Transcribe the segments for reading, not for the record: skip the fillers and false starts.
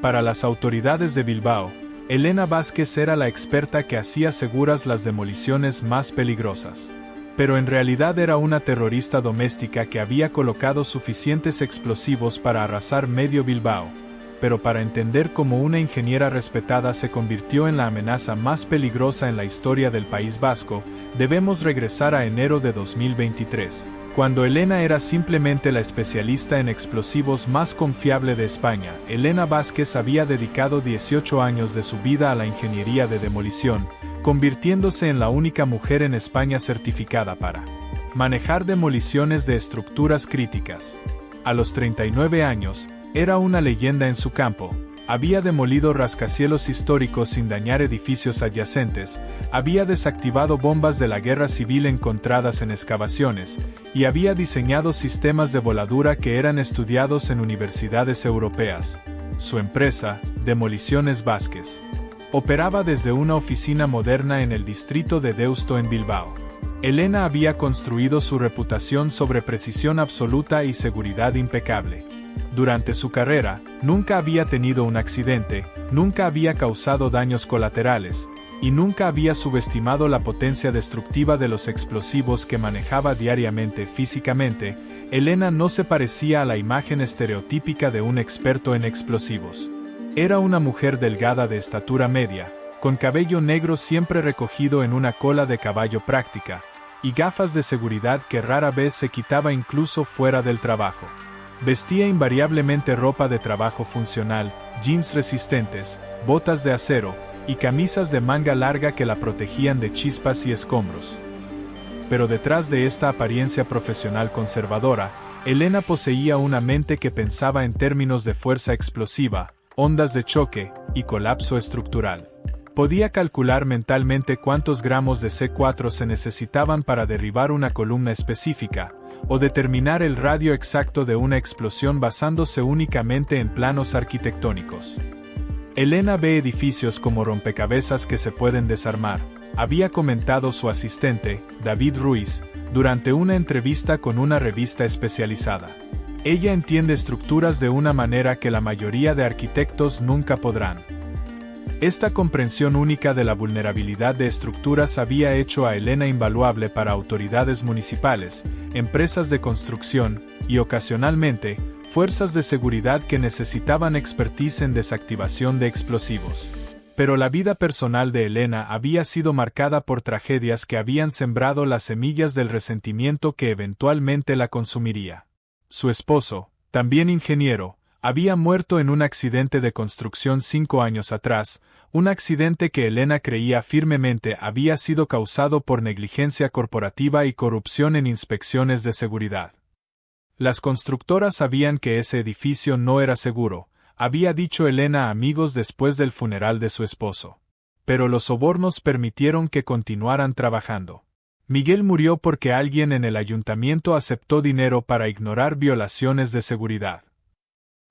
Para las autoridades de Bilbao, Elena Vázquez era la experta que hacía seguras las demoliciones más peligrosas. Pero en realidad era una terrorista doméstica que había colocado suficientes explosivos para arrasar medio Bilbao. Pero para entender cómo una ingeniera respetada se convirtió en la amenaza más peligrosa en la historia del País Vasco, debemos regresar a enero de 2023, cuando Elena era simplemente la especialista en explosivos más confiable de España. Elena Vázquez había dedicado 18 años de su vida a la ingeniería de demolición, convirtiéndose en la única mujer en España certificada para manejar demoliciones de estructuras críticas. A los 39 años, era una leyenda en su campo. Había demolido rascacielos históricos sin dañar edificios adyacentes, había desactivado bombas de la guerra civil encontradas en excavaciones, y había diseñado sistemas de voladura que eran estudiados en universidades europeas. Su empresa, Demoliciones Vázquez, operaba desde una oficina moderna en el distrito de Deusto en Bilbao. Elena había construido su reputación sobre precisión absoluta y seguridad impecable. Durante su carrera, nunca había tenido un accidente, nunca había causado daños colaterales, y nunca había subestimado la potencia destructiva de los explosivos que manejaba diariamente. Físicamente, Elena no se parecía a la imagen estereotípica de un experto en explosivos. Era una mujer delgada de estatura media, con cabello negro siempre recogido en una cola de caballo práctica, y gafas de seguridad que rara vez se quitaba incluso fuera del trabajo. Vestía invariablemente ropa de trabajo funcional, jeans resistentes, botas de acero, y camisas de manga larga que la protegían de chispas y escombros. Pero detrás de esta apariencia profesional conservadora, Elena poseía una mente que pensaba en términos de fuerza explosiva, ondas de choque, y colapso estructural. Podía calcular mentalmente cuántos gramos de C4 se necesitaban para derribar una columna específica, o determinar el radio exacto de una explosión basándose únicamente en planos arquitectónicos. Elena ve edificios como rompecabezas que se pueden desarmar, había comentado su asistente, David Ruiz, durante una entrevista con una revista especializada. Ella entiende estructuras de una manera que la mayoría de arquitectos nunca podrán. Esta comprensión única de la vulnerabilidad de estructuras había hecho a Elena invaluable para autoridades municipales, empresas de construcción, y ocasionalmente, fuerzas de seguridad que necesitaban expertise en desactivación de explosivos. Pero la vida personal de Elena había sido marcada por tragedias que habían sembrado las semillas del resentimiento que eventualmente la consumiría. Su esposo, también ingeniero, había muerto en un accidente de construcción 5 años atrás, un accidente que Elena creía firmemente había sido causado por negligencia corporativa y corrupción en inspecciones de seguridad. Las constructoras sabían que ese edificio no era seguro, había dicho Elena a amigos después del funeral de su esposo. Pero los sobornos permitieron que continuaran trabajando. Miguel murió porque alguien en el ayuntamiento aceptó dinero para ignorar violaciones de seguridad.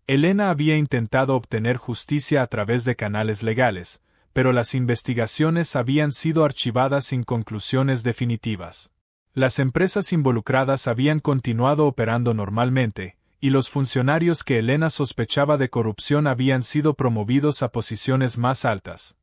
Elena había intentado obtener justicia a través de canales legales, pero las investigaciones habían sido archivadas sin conclusiones definitivas. Las empresas involucradas habían continuado operando normalmente, y los funcionarios que Elena sospechaba de corrupción habían sido promovidos a posiciones más altas.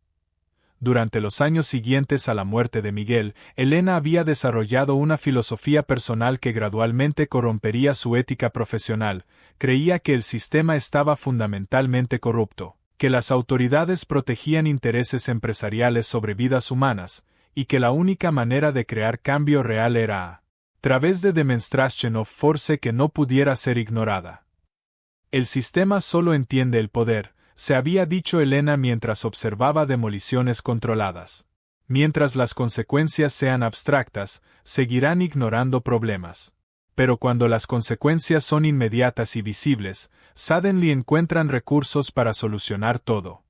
Durante los años siguientes a la muerte de Miguel, Elena había desarrollado una filosofía personal que gradualmente corrompería su ética profesional. Creía que el sistema estaba fundamentalmente corrupto, que las autoridades protegían intereses empresariales sobre vidas humanas, y que la única manera de crear cambio real era a través de demonstración of force que no pudiera ser ignorada. El sistema solo entiende el poder, se había dicho Elena mientras observaba demoliciones controladas. Mientras las consecuencias sean abstractas, seguirán ignorando problemas. Pero cuando las consecuencias son inmediatas y visibles, suddenly encuentran recursos para solucionar todo.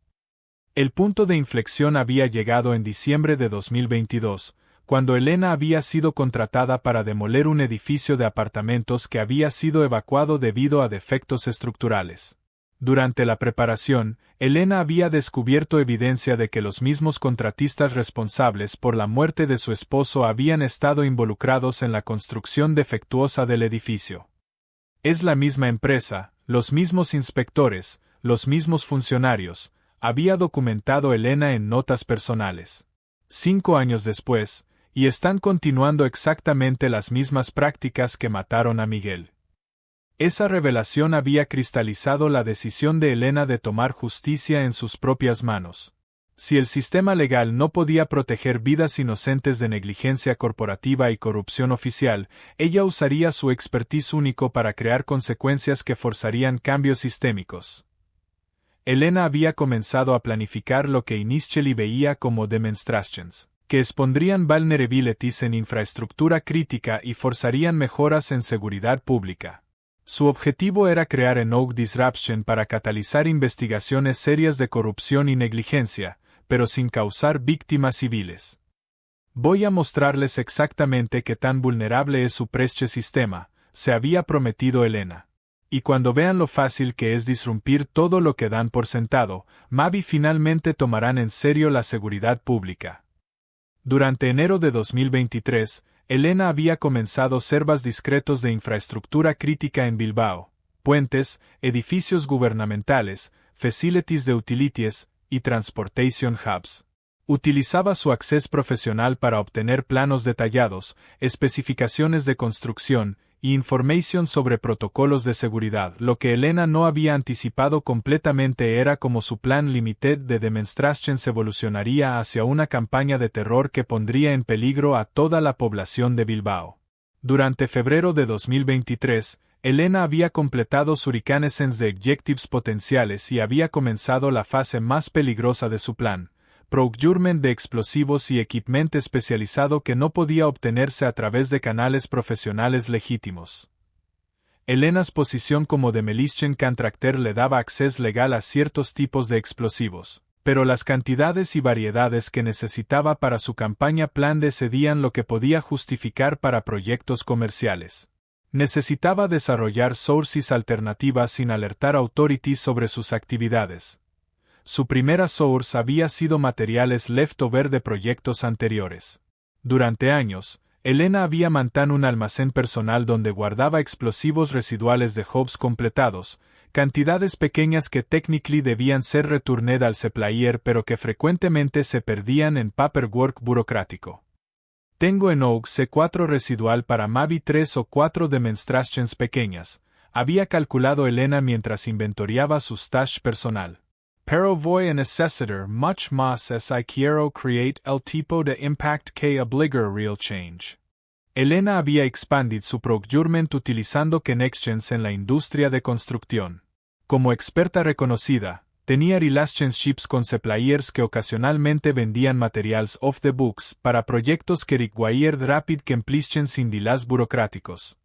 El punto de inflexión había llegado en diciembre de 2022, cuando Elena había sido contratada para demoler un edificio de apartamentos que había sido evacuado debido a defectos estructurales. Durante la preparación, Elena había descubierto evidencia de que los mismos contratistas responsables por la muerte de su esposo habían estado involucrados en la construcción defectuosa del edificio. Es la misma empresa, los mismos inspectores, los mismos funcionarios, había documentado Elena en notas personales. 5 años después, y están continuando exactamente las mismas prácticas que mataron a Miguel. Esa revelación había cristalizado la decisión de Elena de tomar justicia en sus propias manos. Si el sistema legal no podía proteger vidas inocentes de negligencia corporativa y corrupción oficial, ella usaría su expertise único para crear consecuencias que forzarían cambios sistémicos. Elena había comenzado a planificar lo que initially veía como demonstrations, que expondrían vulnerabilities en infraestructura crítica y forzarían mejoras en seguridad pública. Su objetivo era crear enough disruption para catalizar investigaciones serias de corrupción y negligencia, pero sin causar víctimas civiles. Voy a mostrarles exactamente qué tan vulnerable es su precio sistema, se había prometido Elena. Y cuando vean lo fácil que es disrumpir todo lo que dan por sentado, Mavi finalmente tomarán en serio la seguridad pública. Durante enero de 2023, Elena había comenzado servas discretos de infraestructura crítica en Bilbao, puentes, edificios gubernamentales, facilities de utilities y transportation hubs. Utilizaba su acceso profesional para obtener planos detallados, especificaciones de construcción y información sobre protocolos de seguridad. Lo que Elena no había anticipado completamente era cómo su plan limited de demonstrations evolucionaría hacia una campaña de terror que pondría en peligro a toda la población de Bilbao. Durante febrero de 2023, Elena había completado su reconnaissance de objectives potenciales y había comenzado la fase más peligrosa de su plan, procurement de explosivos y equipamiento especializado que no podía obtenerse a través de canales profesionales legítimos. Elena's posición como demolition contractor le daba acceso legal a ciertos tipos de explosivos, pero las cantidades y variedades que necesitaba para su campaña plan excedían lo que podía justificar para proyectos comerciales. Necesitaba desarrollar sources alternativas sin alertar authorities sobre sus actividades. Su primera source había sido materiales leftover de proyectos anteriores. Durante años, Elena había mantenido un almacén personal donde guardaba explosivos residuales de jobs completados, cantidades pequeñas que técnicamente debían ser returnadas al supplier pero que frecuentemente se perdían en paperwork burocrático. Tengo en OG C4 residual para maybe 3 o 4 demonstrations pequeñas, había calculado Elena mientras inventoriaba su stash personal. Pero voy a necesitar much más si quiero create el tipo de impact que obliga real change. Elena había expandido su procurement utilizando connections en la industria de construcción. Como experta reconocida, tenía relationships con suppliers que ocasionalmente vendían materials off the books para proyectos que required rapid completion sin delays burocráticos.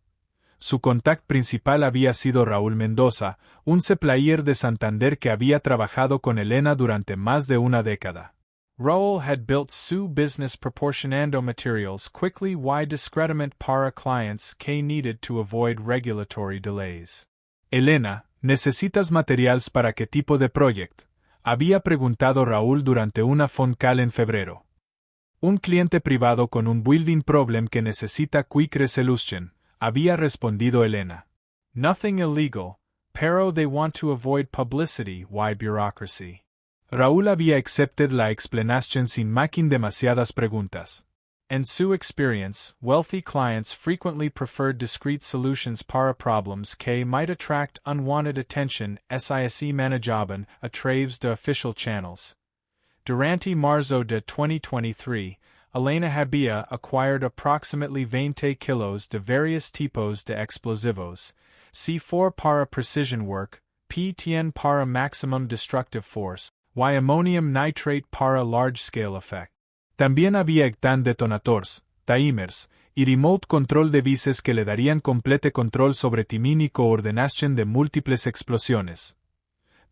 Su contacto principal había sido Raúl Mendoza, un supplier de Santander que había trabajado con Elena durante más de una década. Raúl had built su business proporcionando materials quickly y discretamente para clients que needed to avoid regulatory delays. Elena, ¿necesitas materials para qué tipo de project? Había preguntado Raúl durante una phone call en febrero. Un cliente privado con un building problem que necesita quick resolution, había respondido Elena. Nothing illegal, pero they want to avoid publicity y bureaucracy. Raúl había accepted la explanation sin making demasiadas preguntas. En su experience, wealthy clients frequently preferred discreet solutions para problems que might attract unwanted attention SISE manajaban a través de official channels. Durante marzo de 2023, Elena había acquired approximately 20 kilos de varios tipos de explosivos, C4 para precision work, P10 para maximum destructive force, y ammonium nitrate para large-scale effect. También había hectán detonators, timers, y remote control devices que le darían complete control sobre timing y coordinación de múltiples explosiones.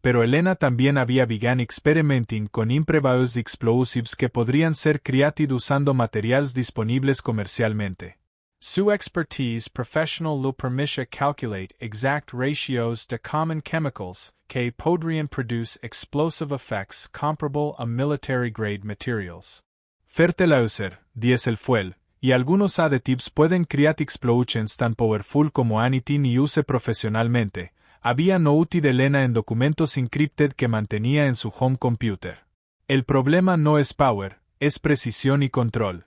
Pero Elena también había begun experimenting con imprevious explosives que podrían ser created usando materiales disponibles comercialmente. Su expertise professional lo permite calculate exact ratios de common chemicals que podrían produce explosive effects comparable a military-grade materials. Fertilizer, diesel fuel, y algunos additives pueden crear explosions tan powerful como anything y use profesionalmente, Había no útil Elena en documentos encrypted que mantenía en su home computer. El problema no es power, es precisión y control.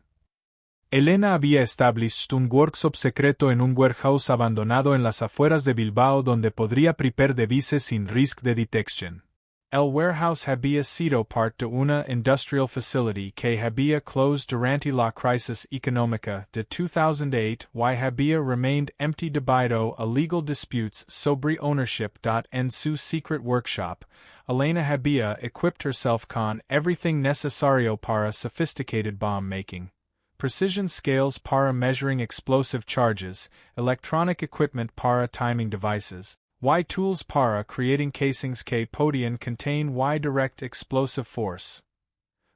Elena había establecido un workshop secreto en un warehouse abandonado en las afueras de Bilbao donde podría prepare devices sin risk de detection. El warehouse había sido parte de una industrial facility que había closed durante la crisis económica de 2008 y había remained empty debido a legal disputes sobre ownership. En su secret workshop, Elena había equipped herself con everything necesario para sophisticated bomb making. Precision scales para measuring explosive charges, electronic equipment para timing devices, tools para creating casings que podían contain direct explosive force.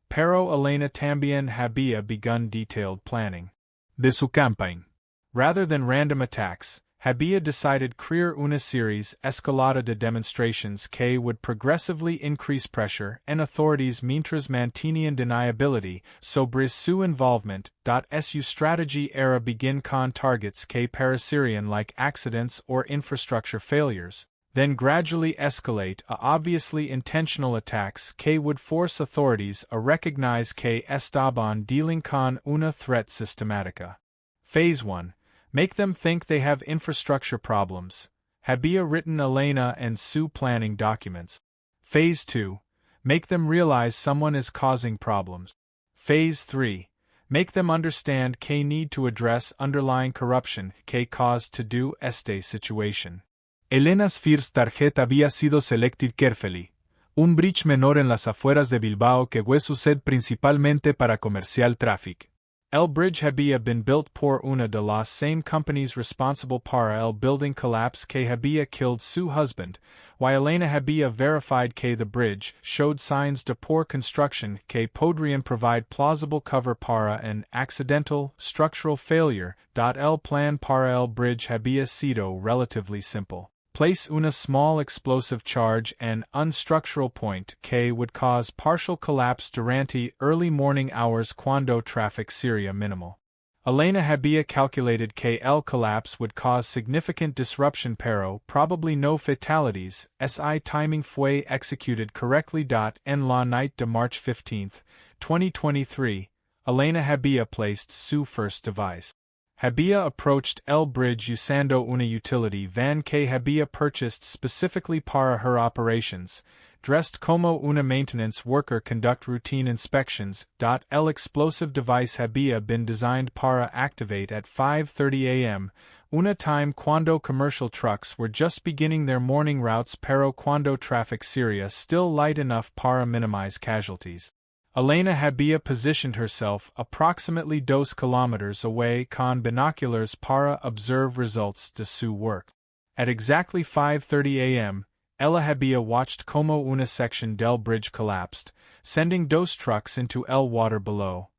Pero Elena también había begun detailed planning de su campaign. Rather than random attacks, había decided crear una series escalada de demonstrations que would progressively increase pressure and authorities mientras mantenían deniability sobre su involvement. Su strategy era begin con targets que parecerían like accidents or infrastructure failures, then gradually escalate a obviously intentional attacks que would force authorities a recognize que estaban dealing con una threat systematica. Phase 1. Make them think they have infrastructure problems. Había written Elena and Sue planning documents. Phase 2. Make them realize someone is causing problems. Phase 3. Make them understand que need to address underlying corruption que caused to do este situation. Elena's first target había sido selected carefully. Un bridge menor en las afueras de Bilbao que fue usado principalmente para comercial traffic. El bridge había been built por una de las same companies responsible para el building collapse que había killed su husband, y Elena había verified que the bridge showed signs de poor construction que podrían provide plausible cover para an accidental, structural failure. El plan para el bridge había sido relatively simple. Place una small explosive charge and unstructural point que would cause partial collapse durante early morning hours cuando traffic sería minimal. Elena había calculated que el collapse would cause significant disruption pero probably no fatalities. Si timing fue executed correctly. En la night de March 15, 2023, Elena había placed su first device. Había approached el bridge usando una utility van que había purchased specifically para her operations, dressed como una maintenance worker conduct routine inspections. El explosive device había been designed para activate at 5:30 a.m., una time cuando commercial trucks were just beginning their morning routes pero cuando traffic sería still light enough para minimize casualties. Elena había positioned herself approximately 2 kilometers away con binoculars para observe results de su work. At exactly 5:30 a.m., ella había watched como una section del bridge collapsed, sending 2 trucks into el water below.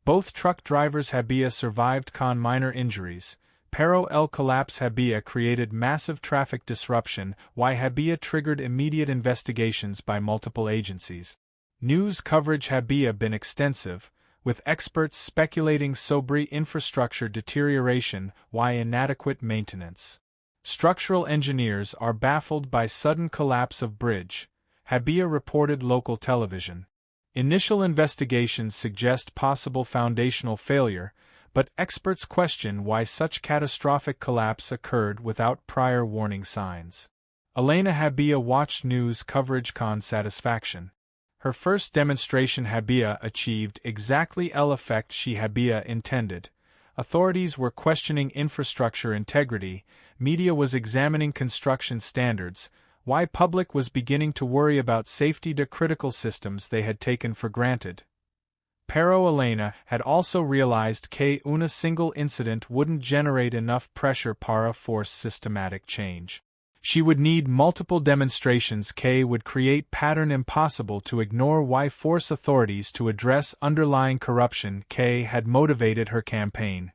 Both truck drivers había survived con minor injuries, pero el collapse había created massive traffic disruption y había triggered immediate investigations by multiple agencies. News coverage había been extensive, with experts speculating sobre infrastructure deterioration y inadequate maintenance. Structural engineers are baffled by sudden collapse of bridge, había reported local television. Initial investigations suggest possible foundational failure, but experts question why such catastrophic collapse occurred without prior warning signs. Elena había watched news coverage con satisfaction. Her first demonstration había achieved exactly el effect she había intended. Authorities were questioning infrastructure integrity, media was examining construction standards, while public was beginning to worry about safety to critical systems they had taken for granted. Pero Elena had also realized que una single incident wouldn't generate enough pressure para force systematic change. She would need multiple demonstrations que would create pattern impossible to ignore y force authorities to address underlying corruption que had motivated her campaign.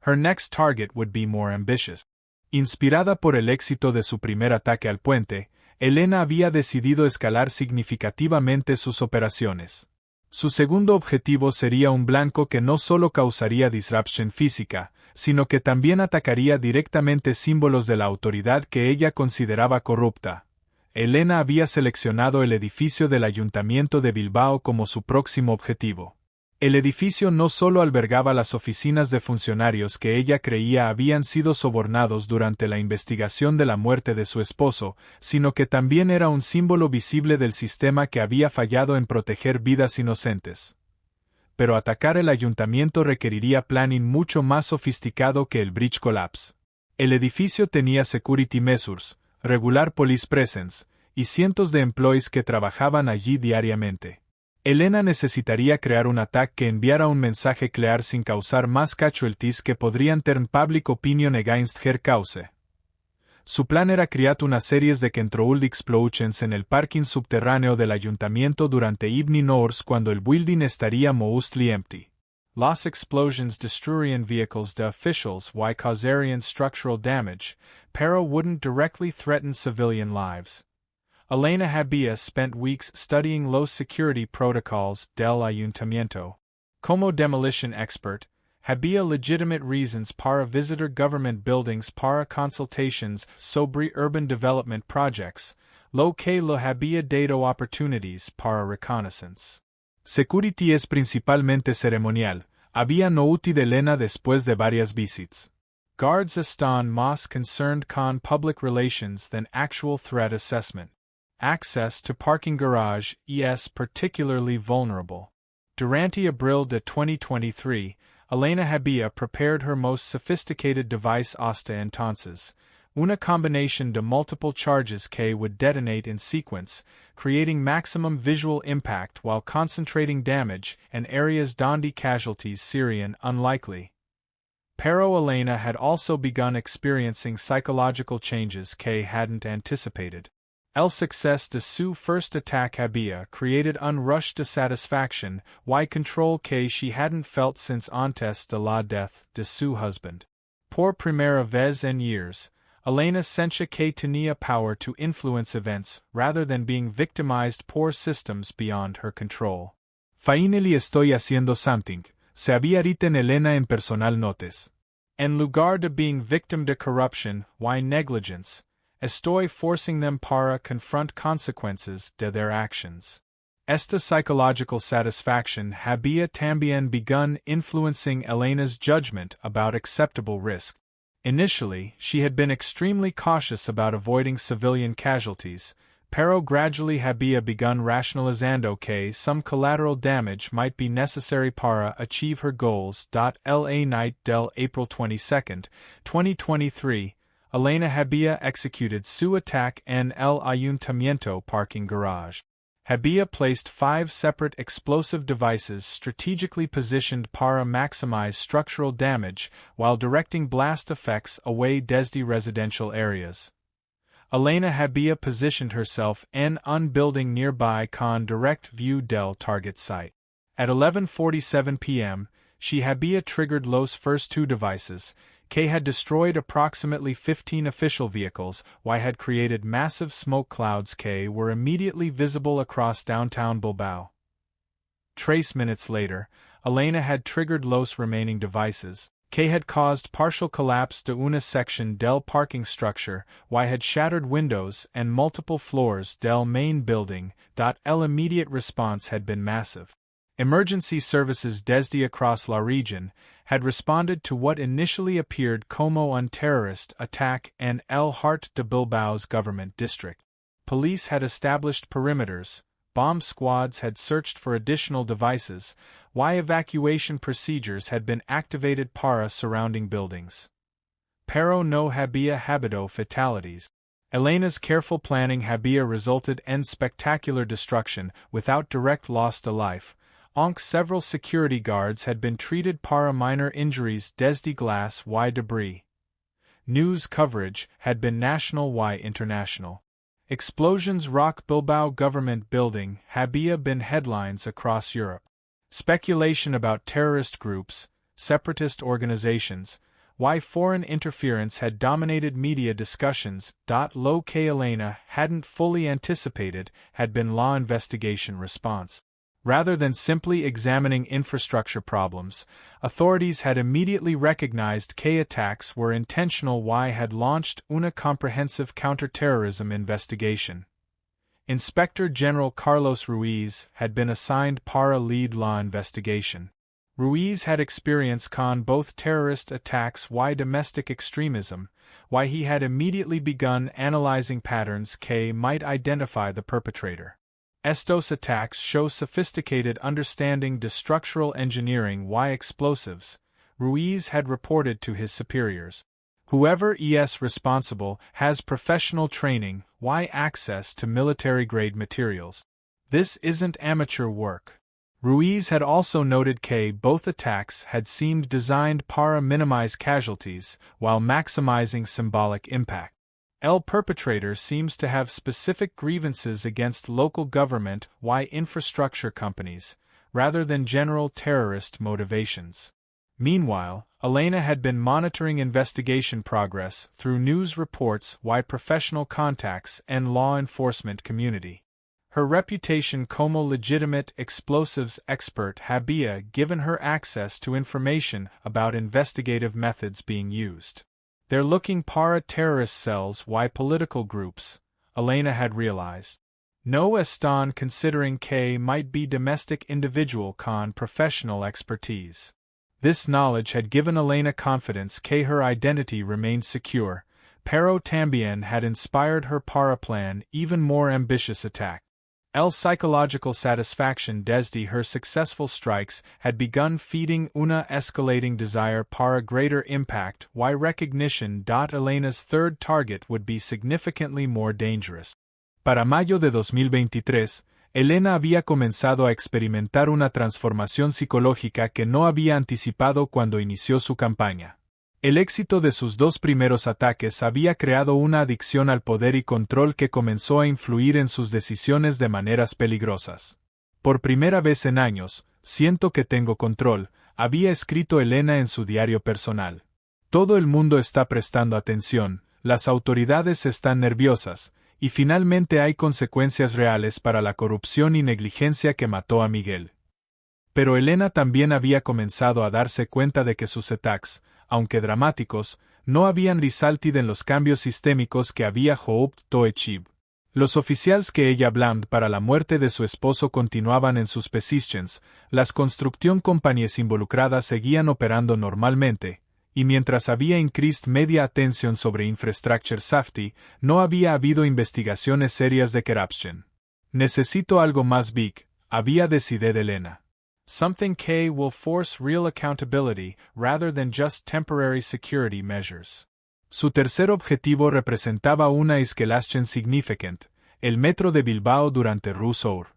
Her next target would be more ambitious. Inspirada por el éxito de su primer ataque al puente, Elena había decidido escalar significativamente sus operaciones. Su segundo objetivo sería un blanco que no solo causaría disrupción física, sino que también atacaría directamente símbolos de la autoridad que ella consideraba corrupta. Elena había seleccionado el edificio del Ayuntamiento de Bilbao como su próximo objetivo. El edificio no solo albergaba las oficinas de funcionarios que ella creía habían sido sobornados durante la investigación de la muerte de su esposo, sino que también era un símbolo visible del sistema que había fallado en proteger vidas inocentes. Pero atacar el ayuntamiento requeriría planning mucho más sofisticado que el bridge collapse. El edificio tenía security measures, regular police presence, y cientos de employees que trabajaban allí diariamente. Elena necesitaría crear un ataque que enviara un mensaje claro sin causar más casualties que podrían turn public opinion against her cause. Su plan era crear una serie de controlled explosions en el parking subterráneo del ayuntamiento durante evening hours cuando el building estaría mostly empty. Las explosions destroyrían vehicles de officials y causarían structural damage, pero wouldn't directly threaten civilian lives. Elena había spent weeks studying los security protocols del ayuntamiento. Como demolition expert, había legitimate reasons para visitar government buildings para consultations sobre urban development projects, lo que le había dado opportunities para reconnaissance. Security es principalmente ceremonial, había noted Elena después de varias visitas. Guards están más concerned con public relations than actual threat assessment. Access to parking garage is particularly vulnerable. Durante abril de 2023, Elena había prepared her most sophisticated device hasta entonces, una combination de multiple charges que would detonate in sequence, creating maximum visual impact while concentrating damage in areas donde casualties serían unlikely. Pero Elena had also begun experiencing psychological changes que hadn't anticipated. El success de su first attack había created unrushed dissatisfaction y control que she hadn't felt since antes de la death de su husband. Por primera vez en years, Elena sentía que tenía power to influence events rather than being victimized por systems beyond her control. Finally estoy haciendo something, se había dicho Elena en personal notes. En lugar de being victim de corruption y negligence, estoy forcing them para confront consequences de their actions. Esta psychological satisfaction había también begun influencing Elena's judgment about acceptable risk. Initially, she had been extremely cautious about avoiding civilian casualties, pero gradually había begun rationalizando que some collateral damage might be necessary para achieve her goals. La night del April 22, 2023, Elena había executed su attack en el ayuntamiento parking garage. Había placed 5 separate explosive devices strategically positioned para maximize structural damage while directing blast effects away desde residential areas. Elena había positioned herself en un building nearby con direct view del target site. At 11:47 p.m., she había triggered los first 2 devices, que had destroyed approximately 15 official vehicles y had created massive smoke clouds que were immediately visible across downtown Bilbao. 3 minutes later, Elena had triggered los remaining devices, que had caused partial collapse de una section del parking structure y had shattered windows and multiple floors del main building. El immediate response had been massive. Emergency services desde across la region had responded to what initially appeared como un terrorist attack en el heart de Bilbao's government district. Police had established perimeters, bomb squads had searched for additional devices, while evacuation procedures had been activated para surrounding buildings. Pero no había habido fatalities. Elena's careful planning había resulted en spectacular destruction without direct loss to life, aunque several security guards had been treated para minor injuries desde glass y debris. News coverage had been national y international. Explosions rock Bilbao government building había been headlines across Europe. Speculation about terrorist groups, separatist organizations, y foreign interference had dominated media discussions. Lo que Elena hadn't fully anticipated had been law investigation response. Rather than simply examining infrastructure problems, authorities had immediately recognized K attacks were intentional. Y had launched una comprehensive counterterrorism investigation. Inspector General Carlos Ruiz had been assigned para lead law investigation. Ruiz had experience con both terrorist attacks y domestic extremism, why he had immediately begun analyzing patterns K might identify the perpetrator. Estos attacks show sophisticated understanding de structural engineering y explosives, Ruiz had reported to his superiors. Whoever is responsible has professional training y access to military-grade materials. This isn't amateur work. Ruiz had also noted K both attacks had seemed designed para minimize casualties while maximizing symbolic impact. El perpetrator seems to have specific grievances against local government y infrastructure companies, rather than general terrorist motivations. Meanwhile, Elena had been monitoring investigation progress through news reports y professional contacts and law enforcement community. Her reputation como legitimate explosives expert había given her access to information about investigative methods being used. They're looking para terrorist cells y political groups, Elena had realized. No están considering K might be domestic individual con professional expertise. This knowledge had given Elena confidence K her identity remained secure, pero también had inspired her para plan even more ambitious attack. El psychological satisfaction desde her successful strikes had begun feeding una escalating desire para greater impact y recognition. Elena's third target would be significantly more dangerous. Para mayo de 2023, Elena había comenzado a experimentar una transformación psicológica que no había anticipado cuando inició su campaña. El éxito de sus dos primeros ataques había creado una adicción al poder y control que comenzó a influir en sus decisiones de maneras peligrosas. Por primera vez en años, siento que tengo control, había escrito Elena en su diario personal. Todo el mundo está prestando atención, las autoridades están nerviosas, y finalmente hay consecuencias reales para la corrupción y negligencia que mató a Miguel. Pero Elena también había comenzado a darse cuenta de que sus attacks, aunque dramáticos, no habían resultado en los cambios sistémicos que había hoped achieve. Los oficiales que ella blamed para la muerte de su esposo continuaban en sus positions, las construcción compañías involucradas seguían operando normalmente, y mientras había increased media atención sobre infrastructure safety, no había habido investigaciones serias de corruption. Necesito algo más big, había decidido Elena. Something K will force real accountability rather than just temporary security measures. Su tercer objetivo representaba una escalación significant, el metro de Bilbao durante Rousseau.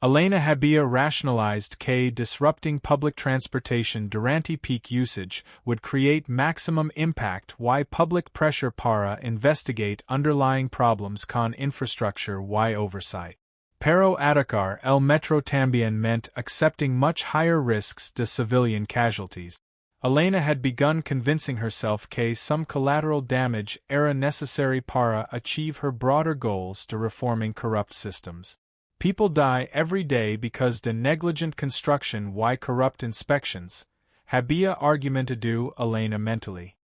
Elena había rationalized K disrupting public transportation durante peak usage would create maximum impact y public pressure para investigate underlying problems con infrastructure y oversight. Pero atacar el metro también meant accepting much higher risks de civilian casualties. Elena had begun convincing herself que some collateral damage era necessary para achieve her broader goals to reforming corrupt systems. People die every day because de negligent construction y corrupt inspections, había argumentado Elena mentally.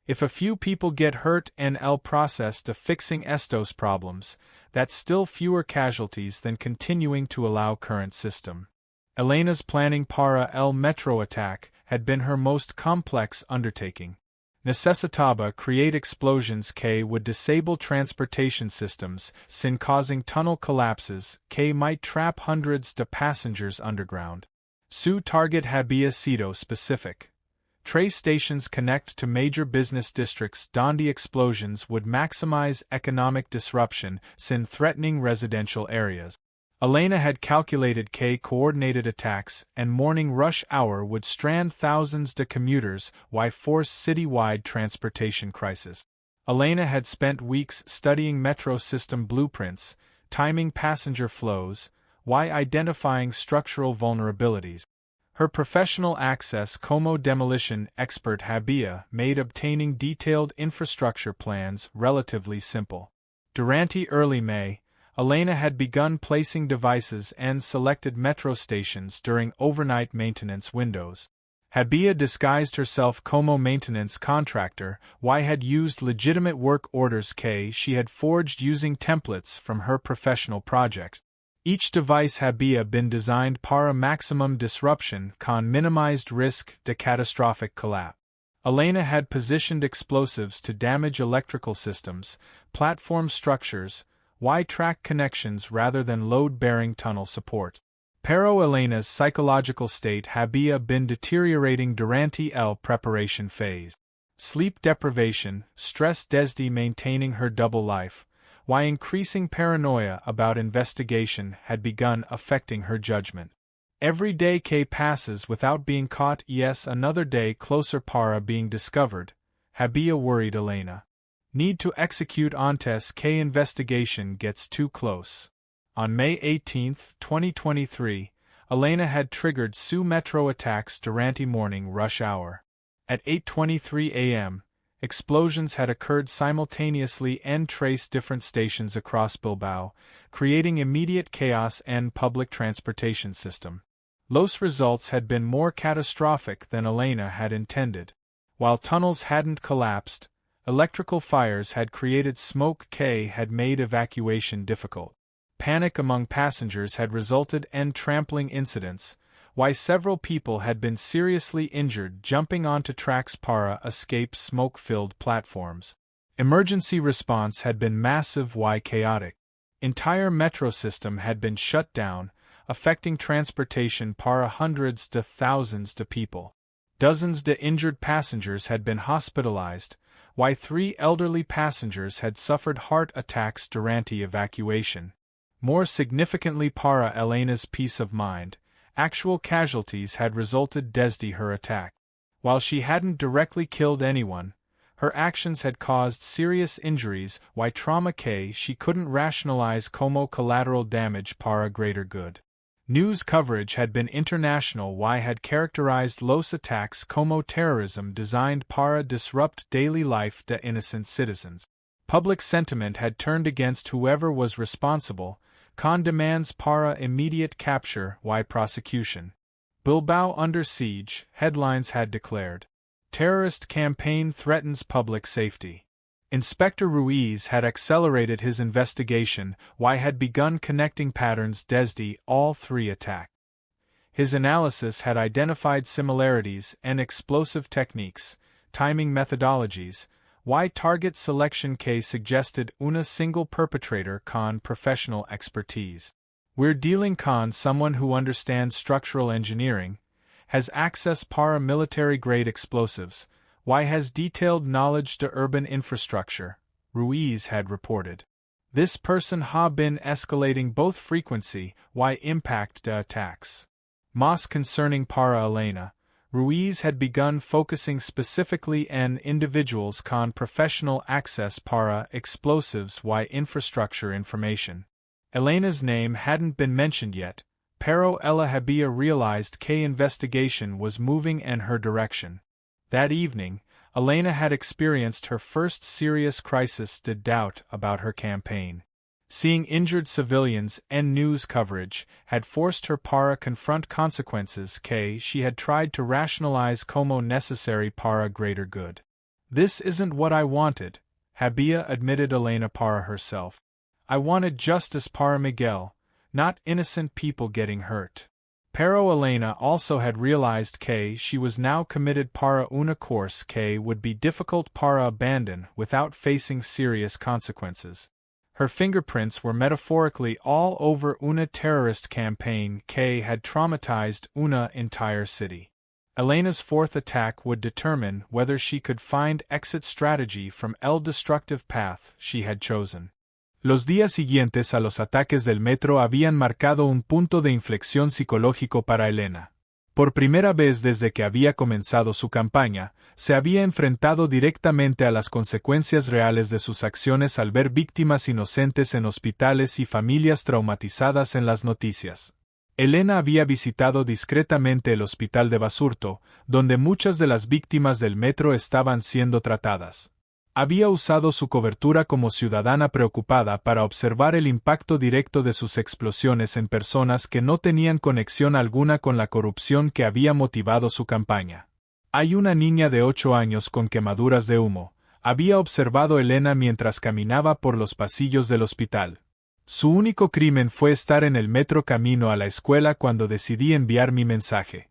If a few people get hurt en el process de fixing estos problems, that's still fewer casualties than continuing to allow current system. Elena's planning para el metro attack had been her most complex undertaking. Necesitaba create explosions que would disable transportation systems, sin causing tunnel collapses, que might trap hundreds de passengers underground. Su target había sido specific. Train stations connect to major business districts donde explosions would maximize economic disruption sin threatening residential areas. Elena had calculated que coordinated attacks and morning rush hour would strand thousands de commuters y force citywide transportation crisis. Elena had spent weeks studying metro system blueprints, timing passenger flows, y identifying structural vulnerabilities. Her professional access como demolition expert había made obtaining detailed infrastructure plans relatively simple. Durante early May, Elena had begun placing devices and selected metro stations during overnight maintenance windows. Habia disguised herself como maintenance contractor. Y had used legitimate work orders she had forged using templates from her professional projects. Each device había been designed para maximum disruption con minimized risk de catastrophic collapse. Elena had positioned explosives to damage electrical systems, platform structures, Y-track connections rather than load-bearing tunnel support. Pero Elena's psychological state había been deteriorating durante el preparation phase. Sleep deprivation, stress desde maintaining her double life, while increasing paranoia about investigation had begun affecting her judgment. Every day passes without being caught, yes, another day closer para being discovered, había worried Elena. Need to execute antes que investigation gets too close. On May 18, 2023, Elena had triggered Su metro attacks durante morning rush hour. At 8:23 a.m., explosions had occurred simultaneously and traced different stations across Bilbao, creating immediate chaos and public transportation system. Los results had been more catastrophic than Elena had intended. While tunnels hadn't collapsed, electrical fires had created smoke had made evacuation difficult. Panic among passengers had resulted in trampling incidents, while several people had been seriously injured jumping onto tracks para escape smoke-filled platforms. Emergency response had been massive while chaotic. Entire metro system had been shut down, affecting transportation para hundreds to thousands of people. Dozens de injured passengers had been hospitalized, while 3 elderly passengers had suffered heart attacks durante evacuation. More significantly para Elena's peace of mind, actual casualties had resulted desde her attack. While she hadn't directly killed anyone, her actions had caused serious injuries while trauma she couldn't rationalize como collateral damage para greater good. News coverage had been international while had characterized los attacks como terrorism designed para disrupt daily life de innocent citizens. Public sentiment had turned against whoever was responsible, con demands para immediate capture y prosecution. Bilbao under siege, headlines had declared. Terrorist campaign threatens public safety. Inspector Ruiz had accelerated his investigation while had begun connecting patterns desde all 3 attacks. His analysis had identified similarities and explosive techniques, timing methodologies, why target selection suggested una single perpetrator con professional expertise. We're dealing con someone who understands structural engineering, has access para military-grade explosives, why has detailed knowledge to urban infrastructure, Ruiz had reported. This person ha been escalating both frequency, why impact de attacks. Mas concerning para Elena, Ruiz had begun focusing specifically on individuals con professional access para explosives y infrastructure information. Elena's name hadn't been mentioned yet, pero ella había realized que investigation was moving in her direction. That evening, Elena had experienced her first serious crisis de doubt about her campaign. Seeing injured civilians and news coverage had forced her para confront consequences she had tried to rationalize como necessary para greater good. This isn't what I wanted, había admitted Elena para herself. I wanted justice para Miguel, not innocent people getting hurt. Pero Elena also had realized she was now committed para una course would be difficult para abandon without facing serious consequences. Her fingerprints were metaphorically all over una terrorist campaign had traumatized una entire city. Elena's 4th attack would determine whether she could find exit strategy from el destructive path she had chosen. Los días siguientes a los ataques del metro habían marcado un punto de inflexión psicológico para Elena. Por primera vez desde que había comenzado su campaña, se había enfrentado directamente a las consecuencias reales de sus acciones al ver víctimas inocentes en hospitales y familias traumatizadas en las noticias. Elena había visitado discretamente el hospital de Basurto, donde muchas de las víctimas del metro estaban siendo tratadas. Había usado su cobertura como ciudadana preocupada para observar el impacto directo de sus explosiones en personas que no tenían conexión alguna con la corrupción que había motivado su campaña. Hay una niña de 8 años con quemaduras de humo, había observado Elena mientras caminaba por los pasillos del hospital. Su único crimen fue estar en el metro camino a la escuela cuando decidí enviar mi mensaje.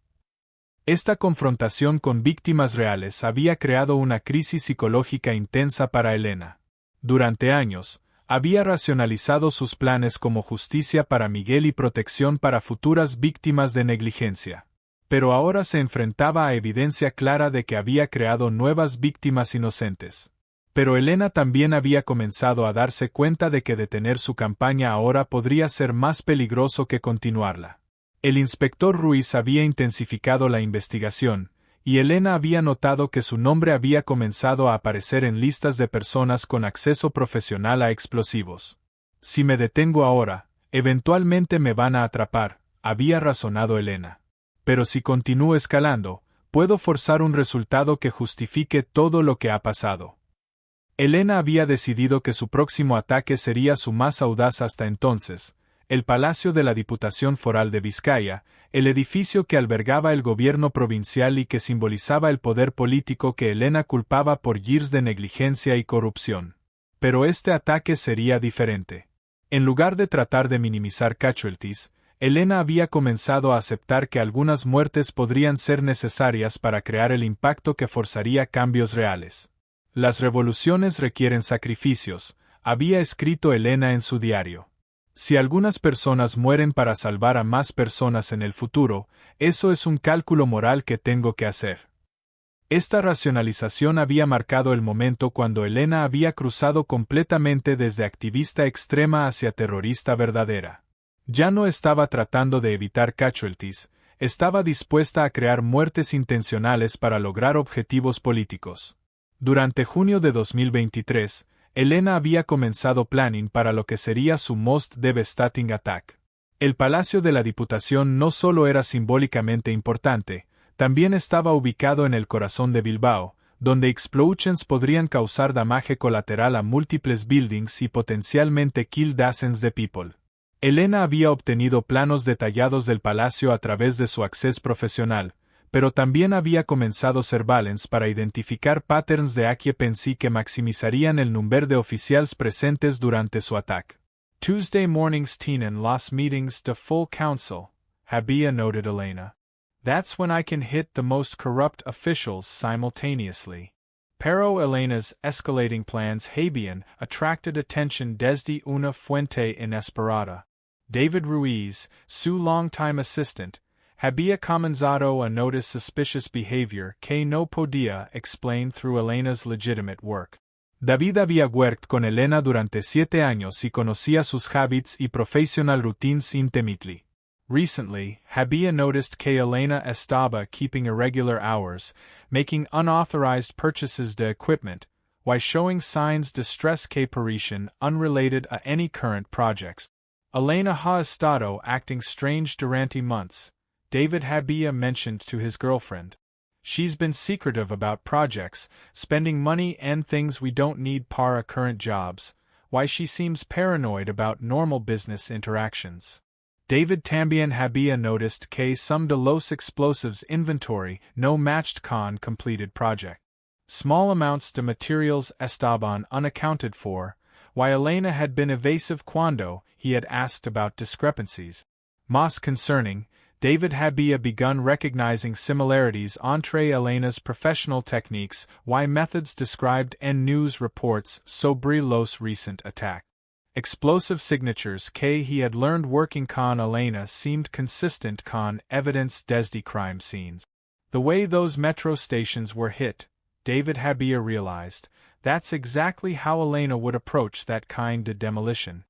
Esta confrontación con víctimas reales había creado una crisis psicológica intensa para Elena. Durante años, había racionalizado sus planes como justicia para Miguel y protección para futuras víctimas de negligencia. Pero ahora se enfrentaba a evidencia clara de que había creado nuevas víctimas inocentes. Pero Elena también había comenzado a darse cuenta de que detener su campaña ahora podría ser más peligroso que continuarla. El inspector Ruiz había intensificado la investigación, y Elena había notado que su nombre había comenzado a aparecer en listas de personas con acceso profesional a explosivos. Si me detengo ahora, eventualmente me van a atrapar, había razonado Elena. Pero si continúo escalando, puedo forzar un resultado que justifique todo lo que ha pasado. Elena había decidido que su próximo ataque sería su más audaz hasta entonces, el Palacio de la Diputación Foral de Vizcaya, el edificio que albergaba el gobierno provincial y que simbolizaba el poder político que Elena culpaba por years de negligencia y corrupción. Pero este ataque sería diferente. En lugar de tratar de minimizar casualties, Elena había comenzado a aceptar que algunas muertes podrían ser necesarias para crear el impacto que forzaría cambios reales. Las revoluciones requieren sacrificios, había escrito Elena en su diario. Si algunas personas mueren para salvar a más personas en el futuro, eso es un cálculo moral que tengo que hacer. Esta racionalización había marcado el momento cuando Elena había cruzado completamente desde activista extrema hacia terrorista verdadera. Ya no estaba tratando de evitar casualties, estaba dispuesta a crear muertes intencionales para lograr objetivos políticos. Durante junio de 2023, Elena había comenzado planning para lo que sería su most devastating attack. El Palacio de la Diputación no solo era simbólicamente importante, también estaba ubicado en el corazón de Bilbao, donde explosions podrían causar damage colateral a múltiples buildings y potencialmente kill dozens de people. Elena había obtenido planos detallados del palacio a través de su access profesional, pero también había comenzado surveillance para identificar patterns de occupancy que maximizarían el número de oficiales presentes durante su ataque. Tuesday mornings tienen los meetings de full council, había noted Elena. That's when I can hit the most corrupt officials simultaneously. Pero Elena's escalating plans habían attracted attention desde una fuente inesperada. David Ruiz, su longtime assistant, había comenzado a notice suspicious behavior que no podía explain through Elena's legitimate work. David había worked con Elena durante 7 años y conocía sus habits y professional routines intimately. Recently, había noticed que Elena estaba keeping irregular hours, making unauthorized purchases de equipment, while showing signs de stress que parecían unrelated a any current projects. Elena ha estado acting strange durante months, David había mentioned to his girlfriend. She's been secretive about projects, spending money and things we don't need para current jobs, why she seems paranoid about normal business interactions. David también había noticed que some de los explosives inventory no matched con completed project. Small amounts de materials estaban unaccounted for, while Elena had been evasive cuando he had asked about discrepancies. Más concerning, David había begun recognizing similarities entre Elena's professional techniques y methods described en news reports sobre los recent attacks. Explosive signatures que he had learned working con Elena seemed consistent con evidence desde crime scenes. The way those metro stations were hit, David había realized, that's exactly how Elena would approach that kind of demolition.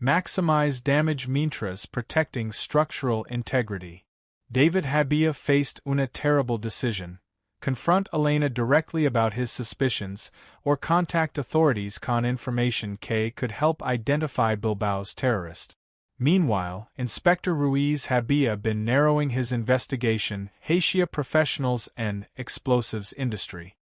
Maximize damage mientras protecting structural integrity. David había faced una terrible decision: confront Elena directly about his suspicions, or contact authorities con information que could help identify Bilbao's terrorist. Meanwhile, Inspector Ruiz había been narrowing his investigation hacia professionals en explosives industry.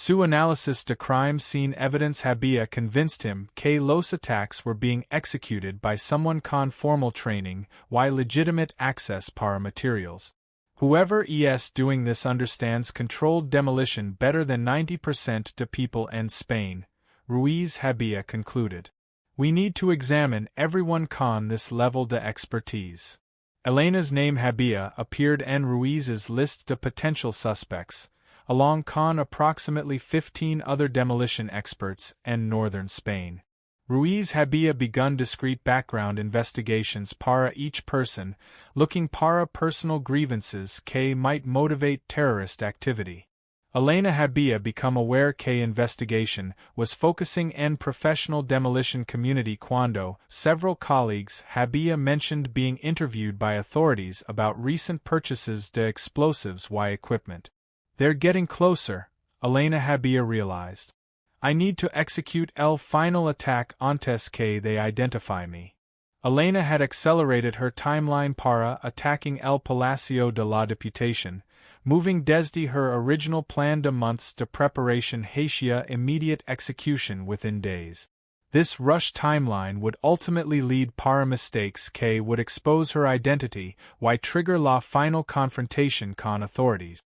Su analysis de crime scene evidence había convinced him que los attacks were being executed by someone con formal training y legitimate access para materials. Whoever is doing this understands controlled demolition better than 90% of people in Spain, Ruiz había concluded. We need to examine everyone con this level de expertise. Elena's name había appeared en Ruiz's list de potential suspects, along con approximately 15 other demolition experts in northern Spain. Ruiz había begun discreet background investigations para each person, looking para personal grievances que might motivate terrorist activity. Elena había become aware que investigation was focusing en professional demolition community cuando several colleagues había mentioned being interviewed by authorities about recent purchases de explosives y equipment. They're getting closer, Elena había realized. I need to execute el final attack antes que they identify me. Elena had accelerated her timeline para attacking el Palacio de la Diputación, moving desde her original plan de months de preparation hacia immediate execution within days. This rush timeline would ultimately lead para mistakes que would expose her identity y trigger la final confrontation con authorities.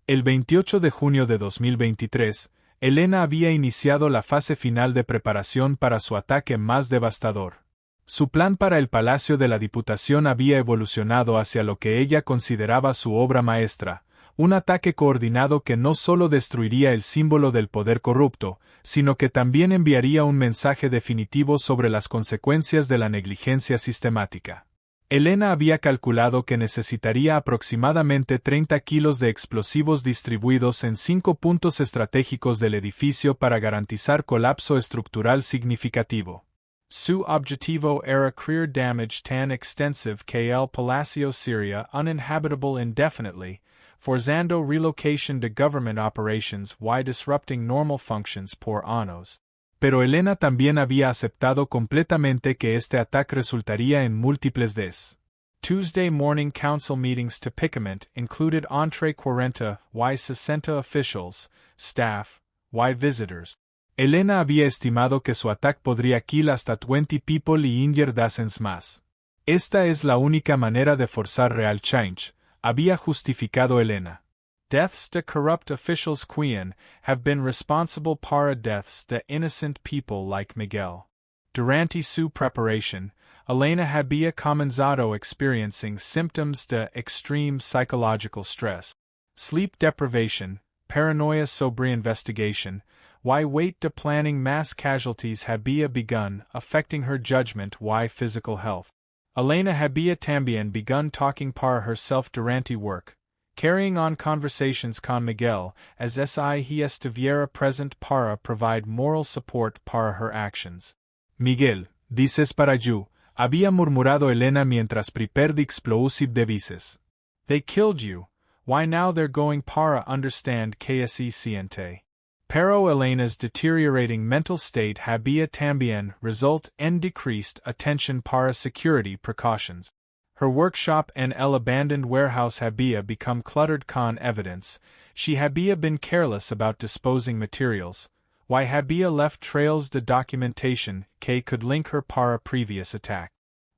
El 28 de junio de 2023, Elena había iniciado la fase final de preparación para su ataque más devastador. Su plan para el Palacio de la Diputación había evolucionado hacia lo que ella consideraba su obra maestra, un ataque coordinado que no solo destruiría el símbolo del poder corrupto, sino que también enviaría un mensaje definitivo sobre las consecuencias de la negligencia sistemática. Elena había calculado que necesitaría aproximadamente 30 kilos de explosivos distribuidos en 5 puntos estratégicos del edificio para garantizar colapso estructural significativo. Su objetivo era crear damage tan extensive que el palacio sería uninhabitable indefinitely, forzando relocation de government operations y disrupting normal functions por años. Pero Elena también había aceptado completamente que este ataque resultaría en múltiples des. Tuesday morning council meetings typicamente included entre 40 y 60 officials, staff, y visitors. Elena había estimado que su ataque podría kill hasta 20 people y injure dozens más. Esta es la única manera de forzar real change, había justificado Elena. Deaths de corrupt officials quien have been responsible para deaths de innocent people like Miguel. Durante su preparación, Elena había comenzado experiencing symptoms de extreme psychological stress, sleep deprivation, paranoia sobre investigation, y weight de planning mass casualties había begun affecting her judgment y physical health. Elena había también begun talking para herself durante work, carrying on conversations con Miguel as si estuviera present para provide moral support para her actions. Miguel, dices para yo, había murmurado Elena mientras prepara explosive devices. They killed you, why now they're going para understand que se siente. Pero Elena's deteriorating mental state había también result en decreased attention para security precautions. Her workshop and el abandoned warehouse había become cluttered con evidence, she había been careless about disposing materials, y había left trails de documentation que could link her para previous attack.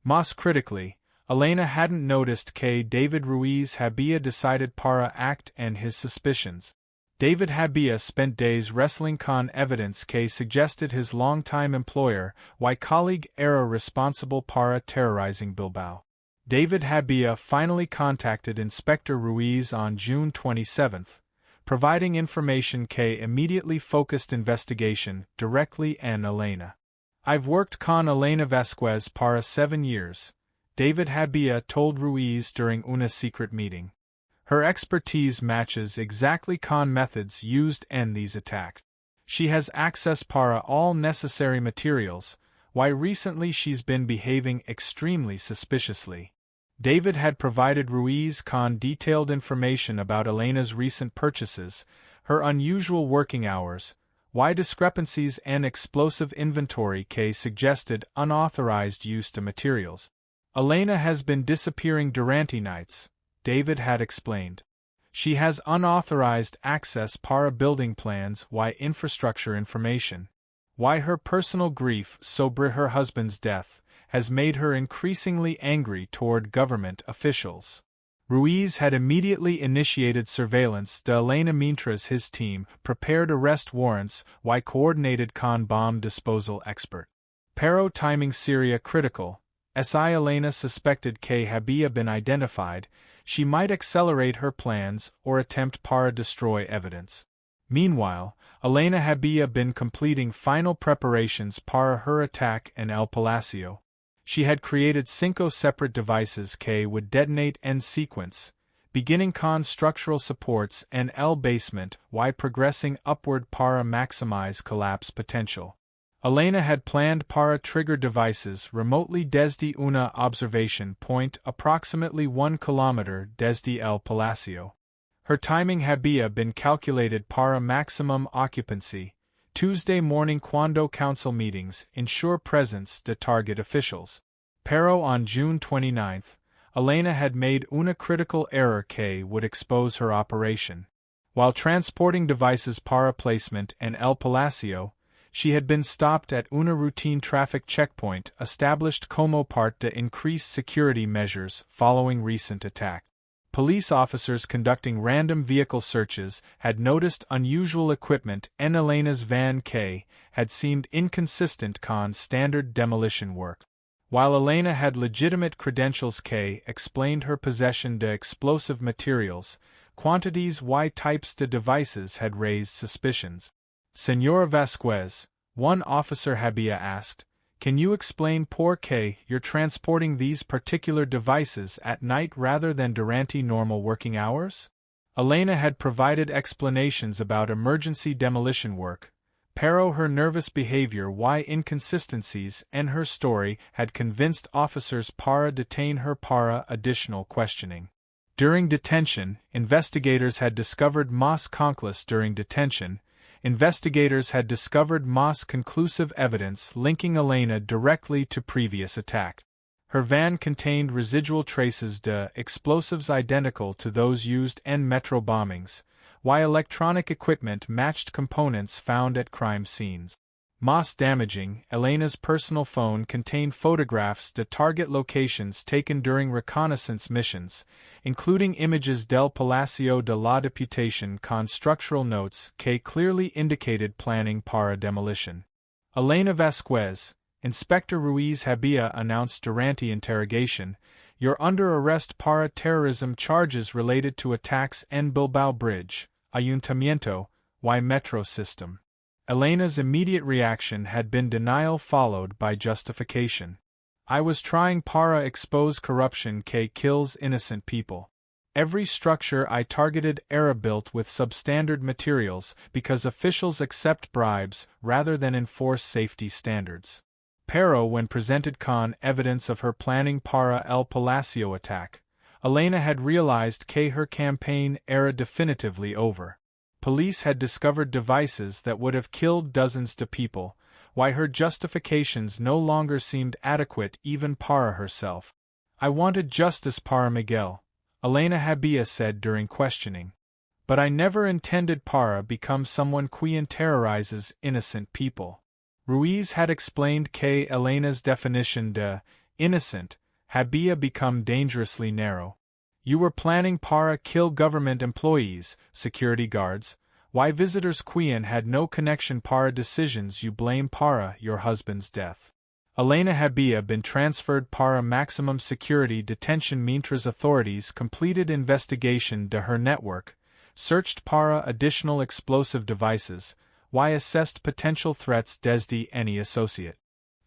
Más critically, Elena hadn't noticed que David Ruiz había decided para act and his suspicions. David había spent days wrestling con evidence que suggested his longtime employer y colleague era responsible para terrorizing Bilbao. David había finally contacted Inspector Ruiz on June 27, providing information que immediately focused investigation directly en Elena. I've worked con Elena Vázquez para 7 years, David había told Ruiz during una secret meeting. Her expertise matches exactly con methods used in these attacks. She has access para all necessary materials, why recently she's been behaving extremely suspiciously. David had provided Ruiz con detailed information about Elena's recent purchases, her unusual working hours, why discrepancies and explosive inventory que suggested unauthorized use of materials. Elena has been disappearing Durante nights, David had explained. She has unauthorized access para building plans, why infrastructure information. Why her personal grief sobre her husband's death has made her increasingly angry toward government officials. Ruiz had immediately initiated surveillance de Elena mientras his team prepared arrest warrants, why coordinated con bomb disposal expert. Pero timing Syria critical. Si Elena suspected que había been identified, she might accelerate her plans or attempt para destroy evidence. Meanwhile, Elena había been completing final preparations para her attack in El Palacio. She had created 5 separate devices que would detonate en sequence, beginning con structural supports and el basement while progressing upward para maximize collapse potential. Elena had planned para trigger devices remotely desde una observation point approximately 1 kilometer desde el Palacio. Her timing había been calculated para maximum occupancy, Tuesday morning cuando council meetings ensure presence de target officials. Pero on June 29, Elena had made una critical error que would expose her operation. While transporting devices para placement in El Palacio, she had been stopped at una routine traffic checkpoint established como parte de increased security measures following recent attack. Police officers conducting random vehicle searches had noticed unusual equipment en Elena's van que had seemed inconsistent con standard demolition work. While Elena had legitimate credentials que explained her possession de explosive materials, quantities y types de devices had raised suspicions. Señora Vázquez, one officer había asked, can you explain por qué you're transporting these particular devices at night rather than durante normal working hours? Elena had provided explanations about emergency demolition work, pero her nervous behavior y inconsistencies and her story had convinced officers para detain her para additional questioning. During detention, investigators had discovered más conclusive evidence linking Elena directly to previous attack. Her van contained residual traces de explosives identical to those used in metro bombings, while electronic equipment matched components found at crime scenes. Más damaging, Elena's personal phone contained photographs de target locations taken during reconnaissance missions, including images del Palacio de la Diputación con structural notes que clearly indicated planning para demolition. Elena Vázquez, Inspector Ruiz había announced durante interrogation, "You're under arrest para terrorism charges related to attacks en Bilbao Bridge, Ayuntamiento, y Metro system." Elena's immediate reaction had been denial followed by justification. "I was trying para expose corruption que kills innocent people. Every structure I targeted era built with substandard materials because officials accept bribes rather than enforce safety standards." Pero when presented con evidence of her planning para El Palacio attack, Elena had realized que her campaign era definitively over. Police had discovered devices that would have killed dozens de people, why her justifications no longer seemed adequate even para herself. "I wanted justice para Miguel," Elena había said during questioning. "But I never intended para become someone quien terrorizes innocent people." Ruiz had explained que Elena's definition de innocent había become dangerously narrow. "You were planning para kill government employees, security guards, why visitors quien had no connection para decisions you blame para your husband's death." Elena había been transferred para maximum security detention mientras authorities completed investigation de her network, searched para additional explosive devices, y assessed potential threats desde any associate.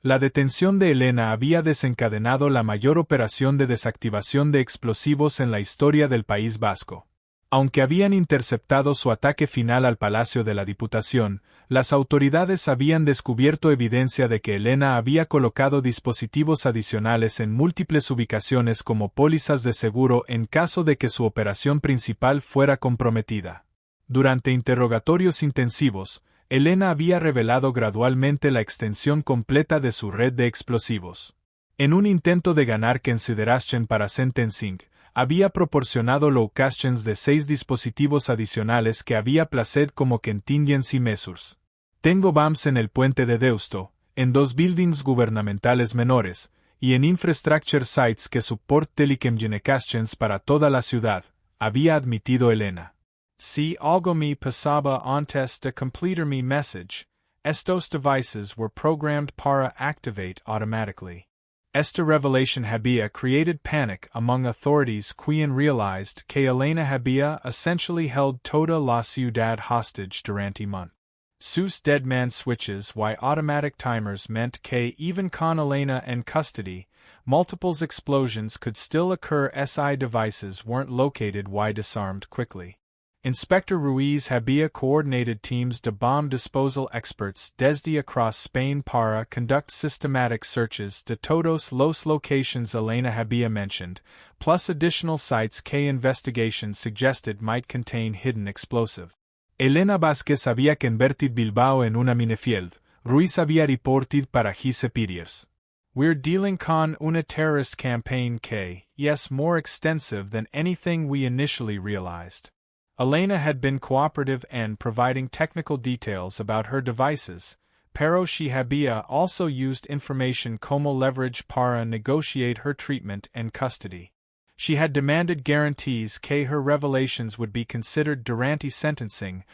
La detención de Elena había desencadenado la mayor operación de desactivación de explosivos en la historia del País Vasco. Aunque habían interceptado su ataque final al Palacio de la Diputación, las autoridades habían descubierto evidencia de que Elena había colocado dispositivos adicionales en múltiples ubicaciones como pólizas de seguro en caso de que su operación principal fuera comprometida. Durante interrogatorios intensivos, Elena había revelado gradualmente la extensión completa de su red de explosivos. En un intento de ganar consideración para sentencing, había proporcionado locations de 6 dispositivos adicionales que había placed como contingency measures. Tengo BAMs en el puente de Deusto, en 2 buildings gubernamentales menores, y en infrastructure sites que support telecommunications para toda la ciudad, había admitido Elena. Si algo me pasaba antes de completar mi message, estos devices were programmed para activate automatically. Esta revelation había created panic among authorities quien realized que Elena había essentially held toda la ciudad hostage durante months. Sus deadman switches y automatic timers meant que even con Elena in custody, multiple explosions could still occur. Si devices weren't located y disarmed quickly. Inspector Ruiz había coordinated teams de bomb disposal experts desde across Spain para conduct systematic searches de todos los locations Elena había mentioned, plus additional sites que investigation suggested might contain hidden explosive. Elena Vázquez había convertido Bilbao en una minefield. Ruiz había reported para his superiors. We're dealing con una terrorist campaign que is more extensive than anything we initially realized. Elena had been cooperative and providing technical details about her devices, pero she había also used information como leverage para negotiate her treatment and custody. She had demanded guarantees que her revelations would be considered durante sentencing,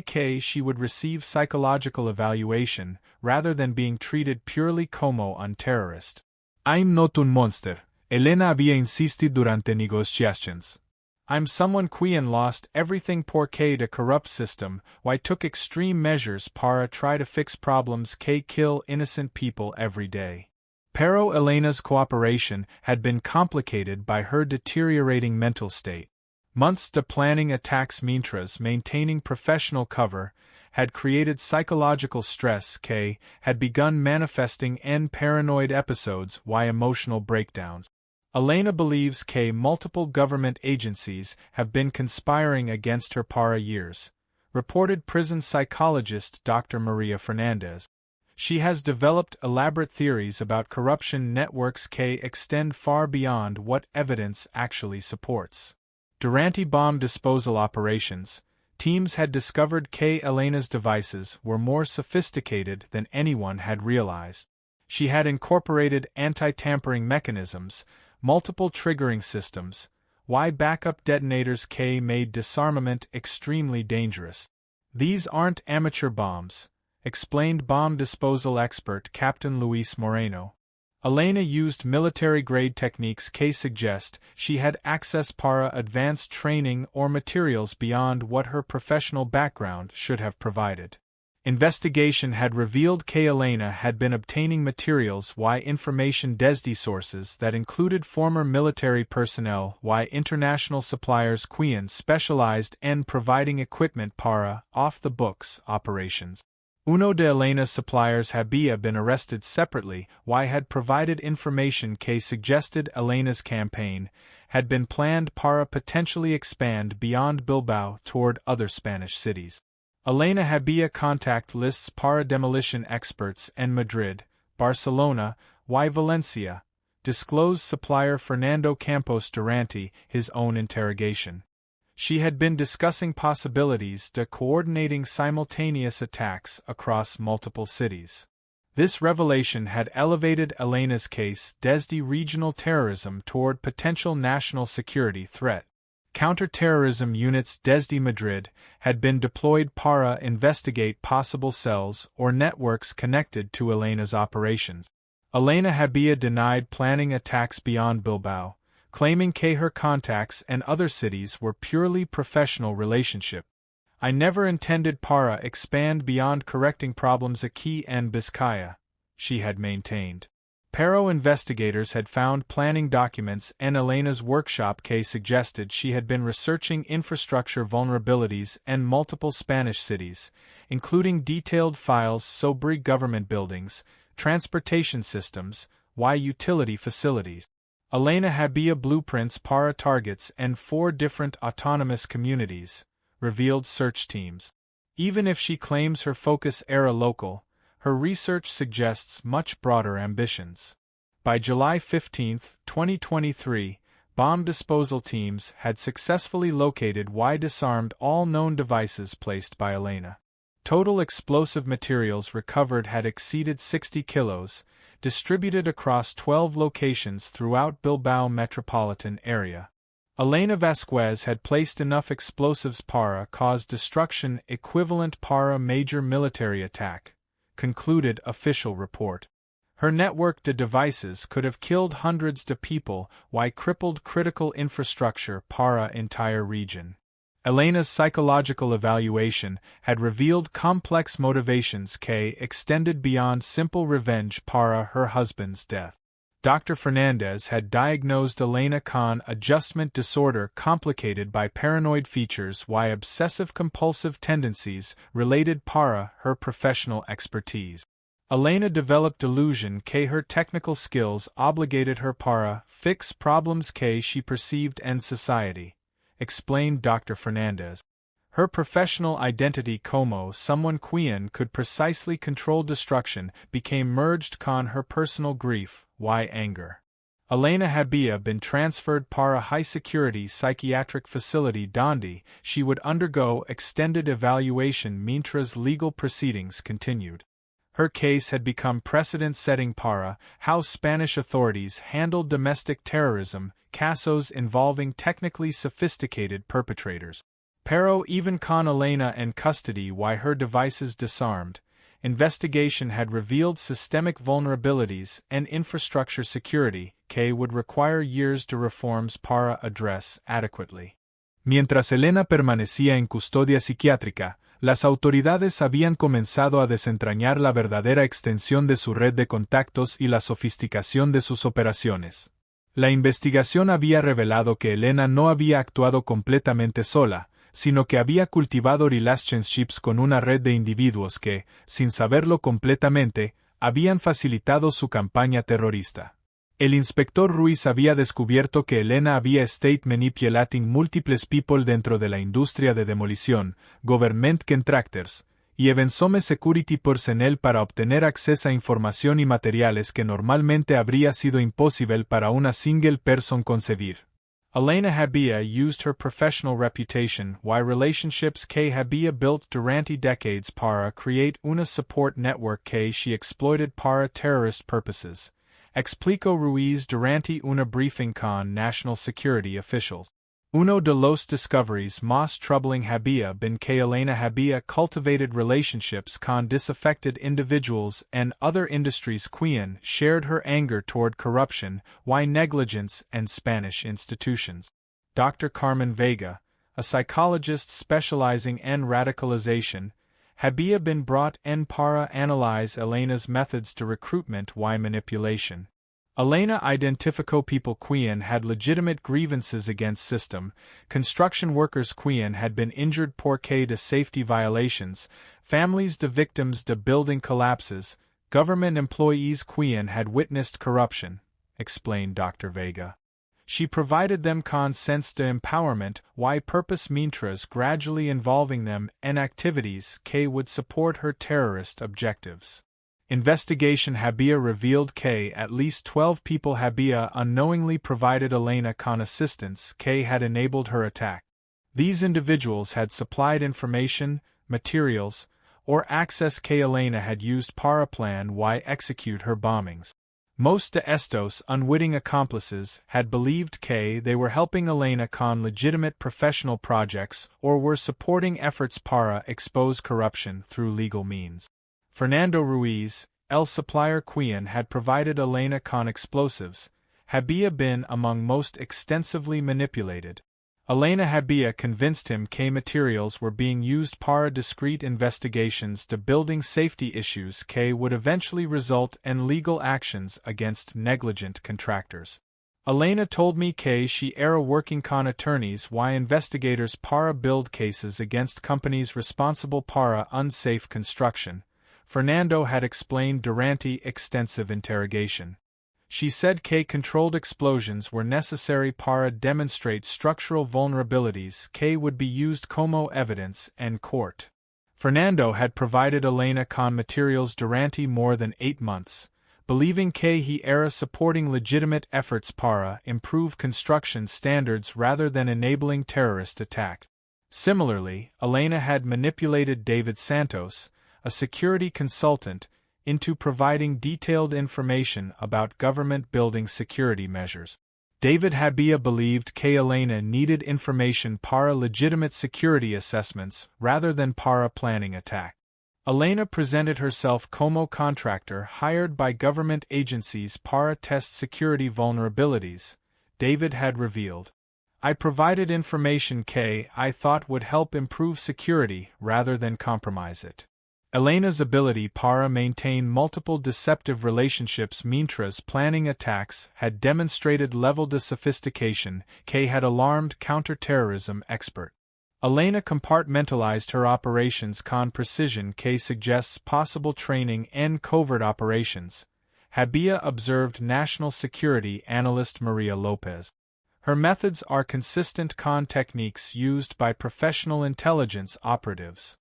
que she would receive psychological evaluation, rather than being treated purely como un terrorist. I'm not un monster, Elena había insisted durante negociations. I'm someone quien lost everything porque the corrupt system, took extreme measures para try to fix problems que kill innocent people every day. Pero Elena's cooperation had been complicated by her deteriorating mental state. Months de planning attacks mientras maintaining professional cover had created psychological stress que had begun manifesting en paranoid episodes y emotional breakdowns. Elena believes que multiple government agencies have been conspiring against her para years, reported prison psychologist Dr. Maria Fernandez. She has developed elaborate theories about corruption networks que extend far beyond what evidence actually supports. Durante bomb disposal operations, teams had discovered que Elena's devices were more sophisticated than anyone had realized. She had incorporated anti-tampering mechanisms, multiple triggering systems, backup detonators que made disarmament extremely dangerous. These aren't amateur bombs, explained bomb disposal expert Captain Luis Moreno. Elena used military-grade techniques que suggest she had access para advanced training or materials beyond what her professional background should have provided. Investigation had revealed que Elena had been obtaining materials information desde sources that included former military personnel international suppliers quien specialized en providing equipment para off-the-books operations. Uno de Elena's suppliers había been arrested separately had provided information que suggested Elena's campaign had been planned para potentially expand beyond Bilbao toward other Spanish cities. Elena había contact lists para demolition experts en Madrid, Barcelona, Valencia, disclosed supplier Fernando Campos durante his own interrogation. She had been discussing possibilities de coordinating simultaneous attacks across multiple cities. This revelation had elevated Elena's case desde regional terrorism toward potential national security threat. Counter-terrorism units desde Madrid had been deployed para investigate possible cells or networks connected to Elena's operations. Elena había denied planning attacks beyond Bilbao, claiming que her contacts and other cities were purely professional relationship. I never intended para expand beyond correcting problems aquí en Vizcaya, she had maintained. Pero investigators had found planning documents en Elena's workshop que suggested she had been researching infrastructure vulnerabilities in multiple Spanish cities, including detailed files sobre government buildings, transportation systems, utility facilities. Elena había blueprints para targets and 4 different autonomous communities, revealed search teams. Even if she claims her focus era local, her research suggests much broader ambitions. By July 15, 2023, bomb disposal teams had successfully located and disarmed all known devices placed by Elena. Total explosive materials recovered had exceeded 60 kilos, distributed across 12 locations throughout Bilbao metropolitan area. Elena Vázquez had placed enough explosives para cause destruction equivalent para major military attack, concluded official report. Her network de devices could have killed hundreds de people while crippled critical infrastructure para entire region. Elena's psychological evaluation had revealed complex motivations extended beyond simple revenge para her husband's death. Dr. Fernandez had diagnosed Elena con adjustment disorder complicated by paranoid features y obsessive-compulsive tendencies related para her professional expertise. Elena developed delusion her technical skills obligated her para fix problems she perceived in society, explained Dr. Fernandez. Her professional identity como someone quien could precisely control destruction became merged con her personal grief y anger. Elena había been transferred para high-security psychiatric facility donde she would undergo extended evaluation mientras legal proceedings continued. Her case had become precedent-setting para how Spanish authorities handled domestic terrorism, casos involving technically sophisticated perpetrators. Pero even con Elena in custody while her devices disarmed, investigation had revealed systemic vulnerabilities and infrastructure security would require years to reforms para address adequately. Mientras Elena permanecía en custodia psiquiátrica, las autoridades habían comenzado a desentrañar la verdadera extensión de su red de contactos y la sofisticación de sus operaciones. La investigación había revelado que Elena no había actuado completamente sola, sino que había cultivado relationships con una red de individuos que, sin saberlo completamente, habían facilitado su campaña terrorista. El inspector Ruiz había descubierto que Elena había estado manipulating múltiples people dentro de la industria de demolición, government contractors, y eventualmente security personnel para obtener acceso a información y materiales que normalmente habría sido imposible para una single person concebir. Elena había used her professional reputation y relationships que había built durante decades para create una support network que she exploited para terrorist purposes, explicó Ruiz durante una briefing con national security officials. Uno de los discoveries más troubling había been que Elena había cultivated relationships con disaffected individuals and other industries quien shared her anger toward corruption y negligence and Spanish institutions. Dr. Carmen Vega, a psychologist specializing in radicalization, había been brought in para analyze Elena's methods to recruitment y manipulation. Elena identificó people quien had legitimate grievances against system, construction workers quien had been injured porque de safety violations, families de victims de building collapses, government employees quien had witnessed corruption, explained Dr. Vega. She provided them con sense de empowerment y purpose mientras gradually involving them in activities que would support her terrorist objectives. Investigation había revealed que at least 12 people había unknowingly provided Elena con assistance que had enabled her attack. These individuals had supplied information, materials, or access que Elena had used para plan y execute her bombings. Most de estos unwitting accomplices had believed que they were helping Elena con legitimate professional projects or were supporting efforts para expose corruption through legal means. Fernando Ruiz, el supplier quien had provided Elena con explosives, había been among most extensively manipulated. Elena había convinced him que materials were being used para discreet investigations to building safety issues que would eventually result in legal actions against negligent contractors. Elena told me que she era working con attorneys y investigators para build cases against companies responsible para unsafe construction, Fernando had explained durante extensive interrogation. She said que controlled explosions were necessary para demonstrate structural vulnerabilities que would be used como evidence en court. Fernando had provided Elena con materials durante more than 8 months, believing que he era supporting legitimate efforts para improve construction standards rather than enabling terrorist attack. Similarly, Elena had manipulated David Santos, a security consultant, into providing detailed information about government building security measures. David Habia believed que Elena needed information para legitimate security assessments rather than para planning attack. Elena presented herself como contractor hired by government agencies para test security vulnerabilities, David had revealed. I provided information que I thought would help improve security rather than compromise it. Elena's ability para maintain multiple deceptive relationships mientras planning attacks had demonstrated level de sophistication que had alarmed counterterrorism expert. Elena compartmentalized her operations con precision que suggests possible training en covert operations, Habia observed national security analyst Maria Lopez. Her methods are consistent con techniques used by professional intelligence operatives.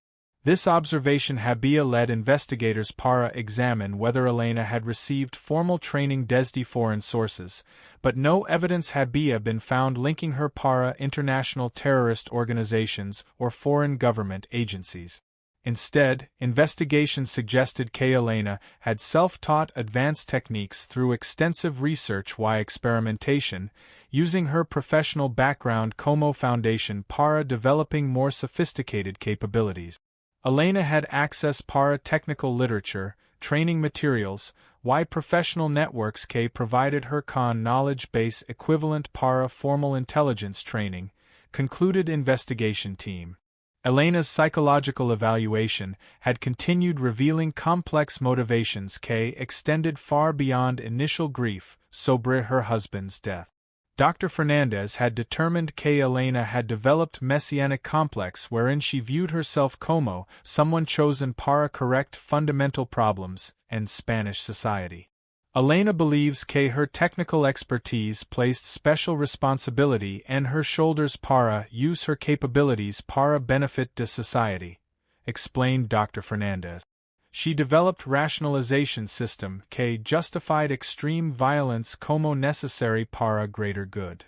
This observation Habia led investigators para examine whether Elena had received formal training desde foreign sources, but no evidence Habia been found linking her para international terrorist organizations or foreign government agencies. Instead, investigations suggested que Elena had self-taught advanced techniques through extensive research y experimentation, using her professional background como foundation para developing more sophisticated capabilities. Elena had access para technical literature, training materials, y professional networks que provided her con knowledge base equivalent para formal intelligence training, concluded investigation team. Elena's psychological evaluation had continued revealing complex motivations que extended far beyond initial grief sobre her husband's death. Dr. Fernandez had determined que Elena had developed messianic complex wherein she viewed herself como someone chosen para correct fundamental problems in Spanish society. Elena believes que her technical expertise placed special responsibility en her shoulders para use her capabilities para benefit de society, explained Dr. Fernandez. She developed rationalization system que justified extreme violence como necessary para greater good.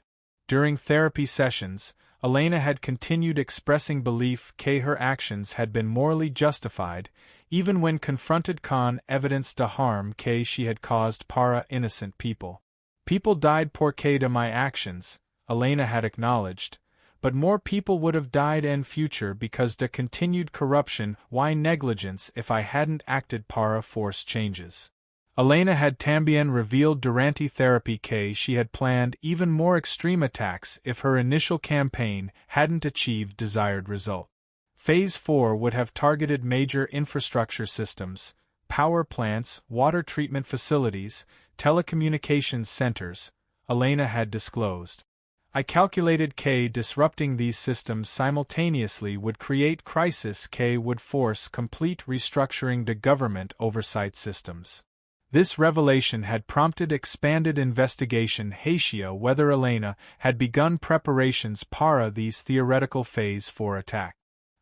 During therapy sessions, Elena had continued expressing belief que her actions had been morally justified, even when confronted con evidence de harm que she had caused para innocent people. People died porque de my actions, Elena had acknowledged, but more people would have died en future because de continued corruption y negligence if I hadn't acted para force changes. Elena had tambien revealed Durante therapy que she had planned even more extreme attacks if her initial campaign hadn't achieved desired result. Phase 4 would have targeted major infrastructure systems, power plants, water treatment facilities, telecommunications centers, Elena had disclosed. I calculated que disrupting these systems simultaneously would create crisis que would force complete restructuring the government oversight systems. This revelation had prompted expanded investigation hacia whether Elena had begun preparations para these theoretical Phase 4 attack.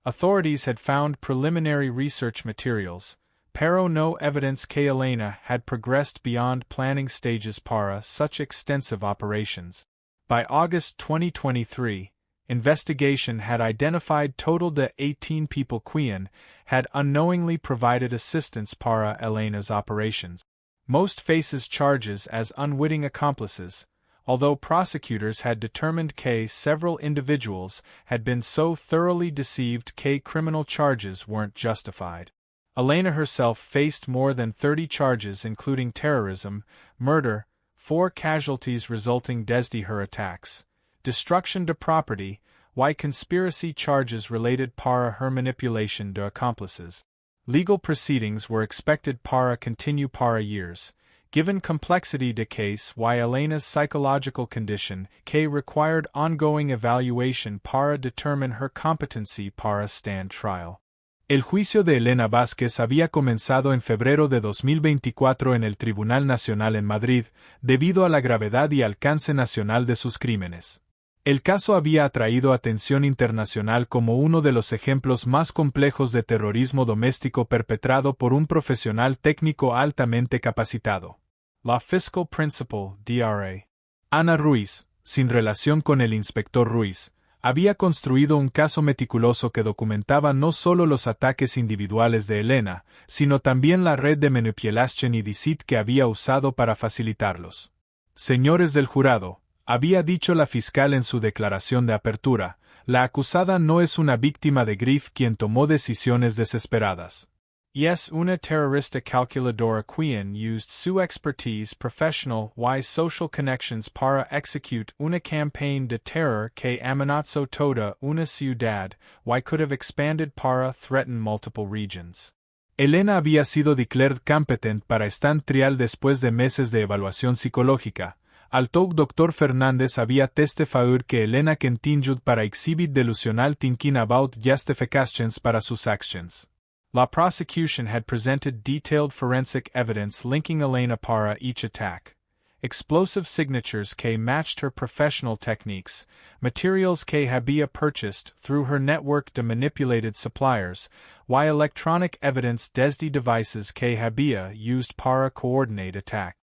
Authorities had found preliminary research materials, pero no evidence que Elena had progressed beyond planning stages para such extensive operations. By August 2023, investigation had identified total de 18 people quien had unknowingly provided assistance para Elena's operations. Most faces charges as unwitting accomplices, although prosecutors had determined que several individuals had been so thoroughly deceived que criminal charges weren't justified. Elena herself faced more than 30 charges including terrorism, murder, 4 casualties resulting desde her attacks, destruction to property, y conspiracy charges related para her manipulation de accomplices. Legal proceedings were expected para continue para years, given complexity de case y Elena's psychological condition que required ongoing evaluation para determine her competency para stand trial. El juicio de Elena Vázquez había comenzado en febrero de 2024 en el Tribunal Nacional en Madrid, debido a la gravedad y alcance nacional de sus crímenes. El caso había atraído atención internacional como uno de los ejemplos más complejos de terrorismo doméstico perpetrado por un profesional técnico altamente capacitado. La fiscal principal, DRA. Ana Ruiz, sin relación con el inspector Ruiz, había construido un caso meticuloso que documentaba no solo los ataques individuales de Elena, sino también la red de manipulación y deceit que había usado para facilitarlos. Señores del jurado, había dicho la fiscal en su declaración de apertura, la acusada no es una víctima de grief quien tomó decisiones desesperadas. Y es una terrorista calculadora quien used su expertise professional y social connections para execute una campaign de terror que amenazó toda una ciudad y could have expanded para threaten multiple regions. Elena había sido declared competent para stand trial después de meses de evaluación psicológica. Alto Dr. Fernández había testificado que Elena continued para exhibit delusional thinking about justifications para sus actions. La prosecution had presented detailed forensic evidence linking Elena para each attack. Explosive signatures que matched her professional techniques, materials que había purchased through her network de manipulated suppliers, y electronic evidence desde devices que había used para coordinate attack.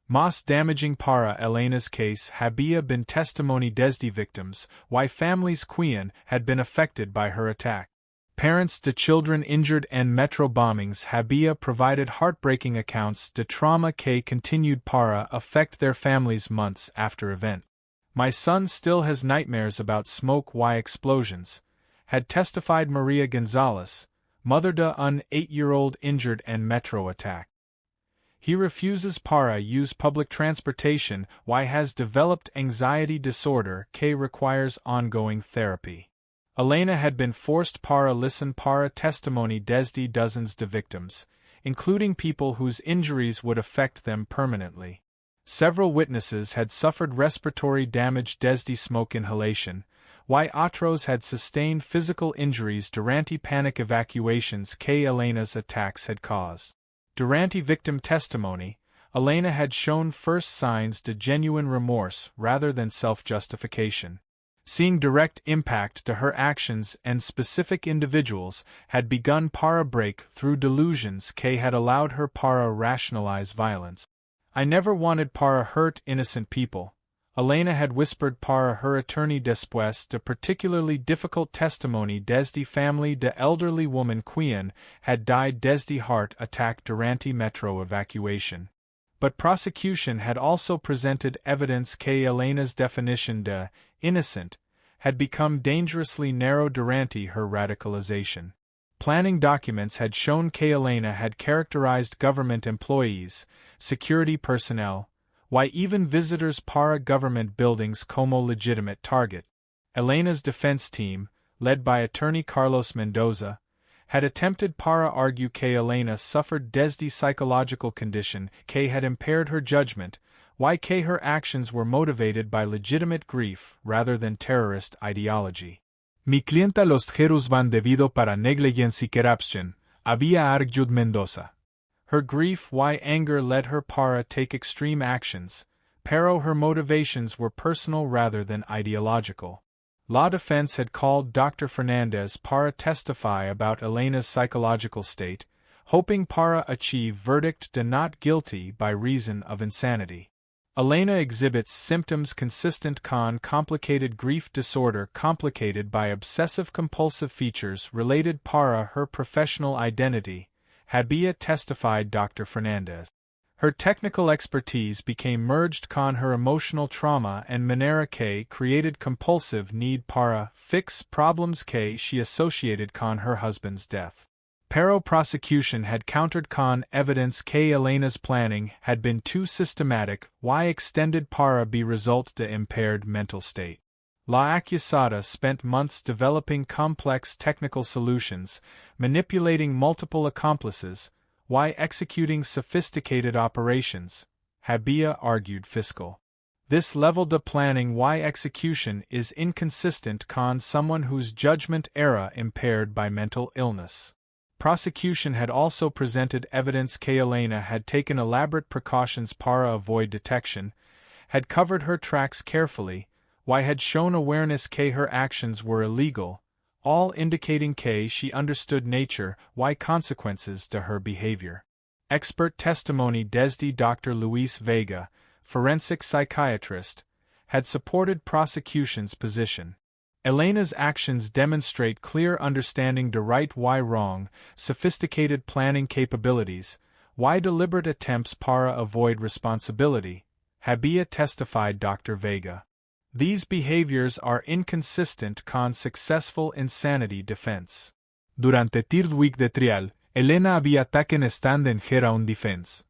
Más damaging para Elena's case había been testimony desde victims, y families quien had been affected by her attack. Parents de children injured en metro bombings había provided heartbreaking accounts de trauma que continued para affect their families months after event. My son still has nightmares about smoke y explosions, had testified Maria Gonzalez, mother de un 8-year-old injured en metro attack. He refuses para use public transportation y has developed anxiety disorder que requires ongoing therapy. Elena had been forced para listen para testimony desde dozens de victims, including people whose injuries would affect them permanently. Several witnesses had suffered respiratory damage desde smoke inhalation, y otros had sustained physical injuries durante panic evacuations que Elena's attacks had caused. Durante victim testimony, Elena had shown first signs de genuine remorse rather than self-justification. Seeing direct impact to her actions and specific individuals had begun para break through delusions que had allowed her para rationalize violence. I never wanted para hurt innocent people, Elena had whispered para her attorney después de particularly difficult testimony desde family de elderly woman quien had died desde heart attack durante metro evacuation. But prosecution had also presented evidence que Elena's definition de innocent had become dangerously narrow durante her radicalization. Planning documents had shown que Elena had characterized government employees, security personnel, why even visitors para government buildings como legitimate target. Elena's defense team, led by attorney Carlos Mendoza, had attempted para argue que Elena suffered desde psychological condition que had impaired her judgment, why que her actions were motivated by legitimate grief rather than terrorist ideology. Mi clienta los gerus van debido para negligencia corruption, había argued Mendoza. Her grief y anger led her para take extreme actions, pero her motivations were personal rather than ideological. La defense had called Dr. Fernandez para testify about Elena's psychological state, hoping para achieve verdict de not guilty by reason of insanity. Elena exhibits symptoms consistent con complicated grief disorder complicated by obsessive-compulsive features related para her professional identity, había testified Dr. Fernandez. Her technical expertise became merged con her emotional trauma and manera que created compulsive need para fix problems que she associated con her husband's death. Pero prosecution had countered con evidence que Elena's planning had been too systematic y extended para be result de impaired mental state. La acusada spent months developing complex technical solutions, manipulating multiple accomplices, why executing sophisticated operations, había argued fiscal. This level de planning y execution is inconsistent con someone whose judgment era impaired by mental illness. Prosecution had also presented evidence que Elena had taken elaborate precautions para avoid detection, had covered her tracks carefully, why had shown awareness que her actions were illegal, all indicating que she understood nature y consequences to her behavior. Expert testimony desde Dr. Luis Vega, forensic psychiatrist, had supported prosecution's position. Elena's actions demonstrate clear understanding to right why wrong, sophisticated planning capabilities, why deliberate attempts para avoid responsibility, había testified Dr. Vega. These behaviors are inconsistent con successful insanity defense. Durante third week de trial, Elena había taken stand en gera un defense.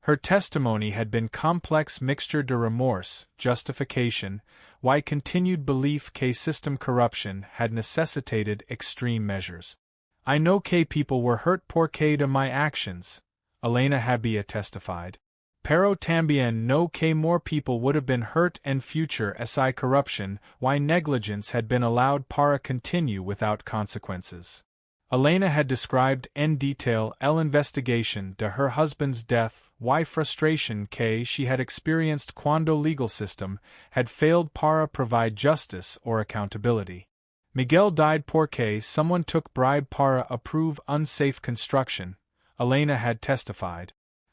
Her testimony had been complex mixture de remorse, justification, why continued belief que system corruption had necessitated extreme measures. I know que people were hurt porque de my actions, Elena había testified. Pero también no que more people would have been hurt and future si corruption, why negligence had been allowed para continue without consequences. Elena had described en detail el investigation de her husband's death, why frustration que she had experienced cuando legal system had failed para provide justice or accountability. Miguel died porque someone took bribe para approve unsafe construction, Elena had testified.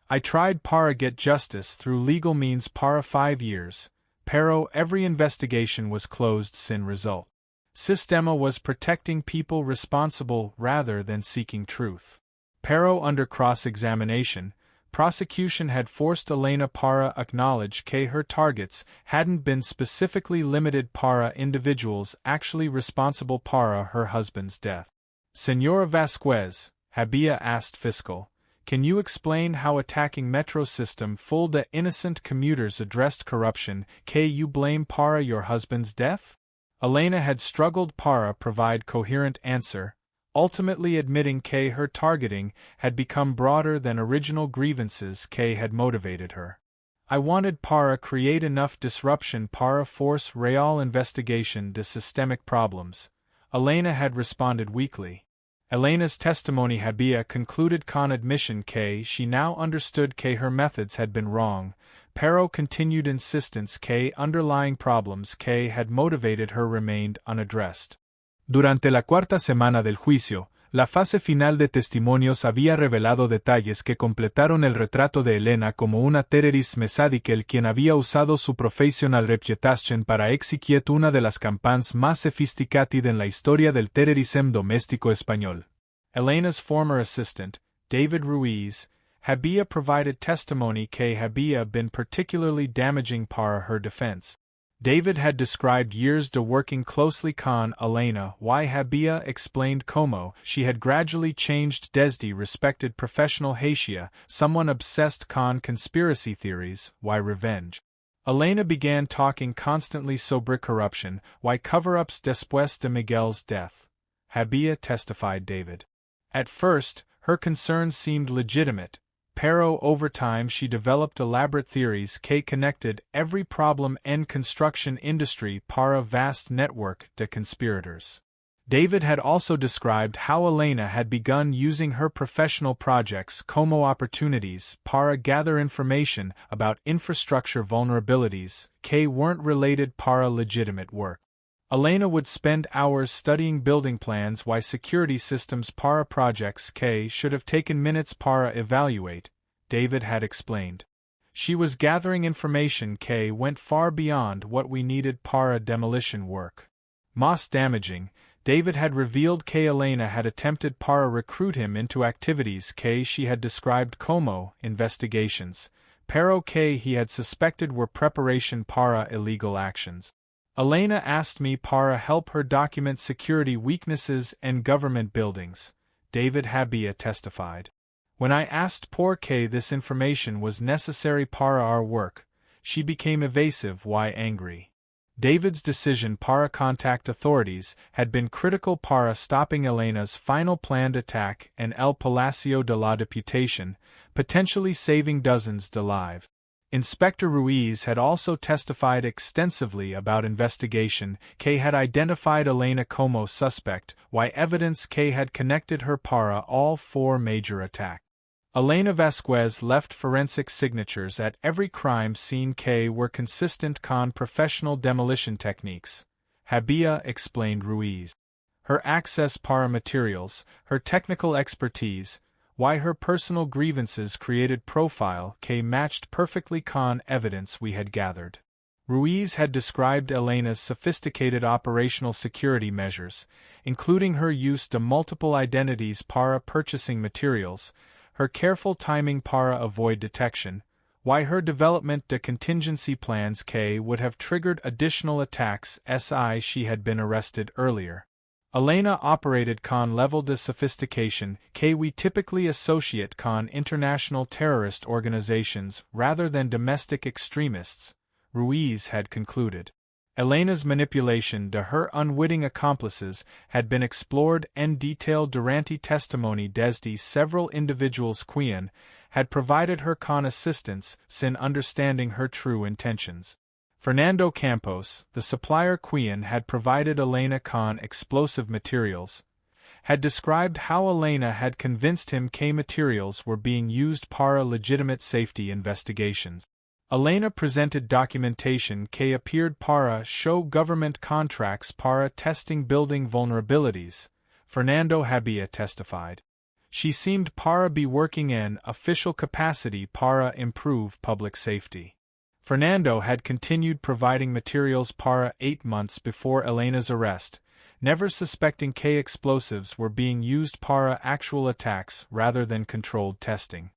I tried para get justice through legal means para 5 years, pero every investigation was closed sin result. Sistema was protecting people responsible rather than seeking truth. Pero under cross-examination, prosecution had forced Elena para acknowledge que her targets hadn't been specifically limited para individuals actually responsible para her husband's death. Señora Vázquez, había asked fiscal, can you explain how attacking metro system full de innocent commuters addressed corruption que you blame para your husband's death? Elena had struggled para provide coherent answer, ultimately admitting que her targeting had become broader than original grievances que had motivated her. I wanted para create enough disruption para force real investigation de systemic problems, Elena had responded weakly. Elena's testimony había concluded con admission que she now understood que her methods had been wrong, pero continued insistence que underlying problems que had motivated her remained unaddressed. Durante la cuarta semana del juicio, la fase final de testimonios había revelado detalles que completaron el retrato de Elena como una terrorist mesadikel quien había usado su professional reputation para executar una de las campañas más sofisticadas en la historia del terrorismo doméstico español. Elena's former assistant, David Ruiz, había provided testimony que había been particularly damaging para her defense. David had described years de working closely con Elena y había explained cómo she had gradually changed desde respected professional hacia someone obsessed con conspiracy theories y revenge. Elena began talking constantly sobre corruption y cover-ups después de Miguel's death, había testified David. At first, her concerns seemed legitimate, pero over time she developed elaborate theories que connected every problem en construction industry para a vast network de conspirators. David had also described how Elena had begun using her professional projects como opportunities para gather information about infrastructure vulnerabilities que weren't related para legitimate work. Elena would spend hours studying building plans y security systems para projects que should have taken minutes para evaluate, David had explained. She was gathering information que went far beyond what we needed para demolition work. Most damaging, David had revealed que Elena had attempted para recruit him into activities que she had described como investigations, pero que he had suspected were preparation para illegal actions. Elena asked me para help her document security weaknesses in government buildings, David había testified. When I asked por qué this information was necessary para our work, she became evasive y angry. David's decision para contact authorities had been critical para stopping Elena's final planned attack in El Palacio de la Diputación, potentially saving dozens de lives. Inspector Ruiz had also testified extensively about investigation que had identified Elena como suspect, y evidence que had connected her para all 4 major attacks. Elena Vázquez left forensic signatures at every crime scene que were consistent con professional demolition techniques, había explained Ruiz. Her access para materials, her technical expertise, why her personal grievances created profile K matched perfectly con evidence we had gathered. Ruiz had described Elena's sophisticated operational security measures, including her use to multiple identities para purchasing materials, her careful timing para avoid detection, why her development to contingency plans K would have triggered additional attacks si she had been arrested earlier. Elena operated con level de sophistication K we typically associate con international terrorist organizations rather than domestic extremists, Ruiz had concluded. Elena's manipulation to her unwitting accomplices had been explored en detail durante testimony desde several individuals quien had provided her con assistance sin understanding her true intentions. Fernando Campos, the supplier quien had provided Elena con explosive materials, had described how Elena had convinced him K materials were being used para legitimate safety investigations. Elena presented documentation K appeared para show government contracts para testing building vulnerabilities, Fernando Habia testified. She seemed para be working in official capacity para improve public safety. Fernando had continued providing materials para 8 months before Elena's arrest, never suspecting K explosives were being used para actual attacks rather than controlled testing.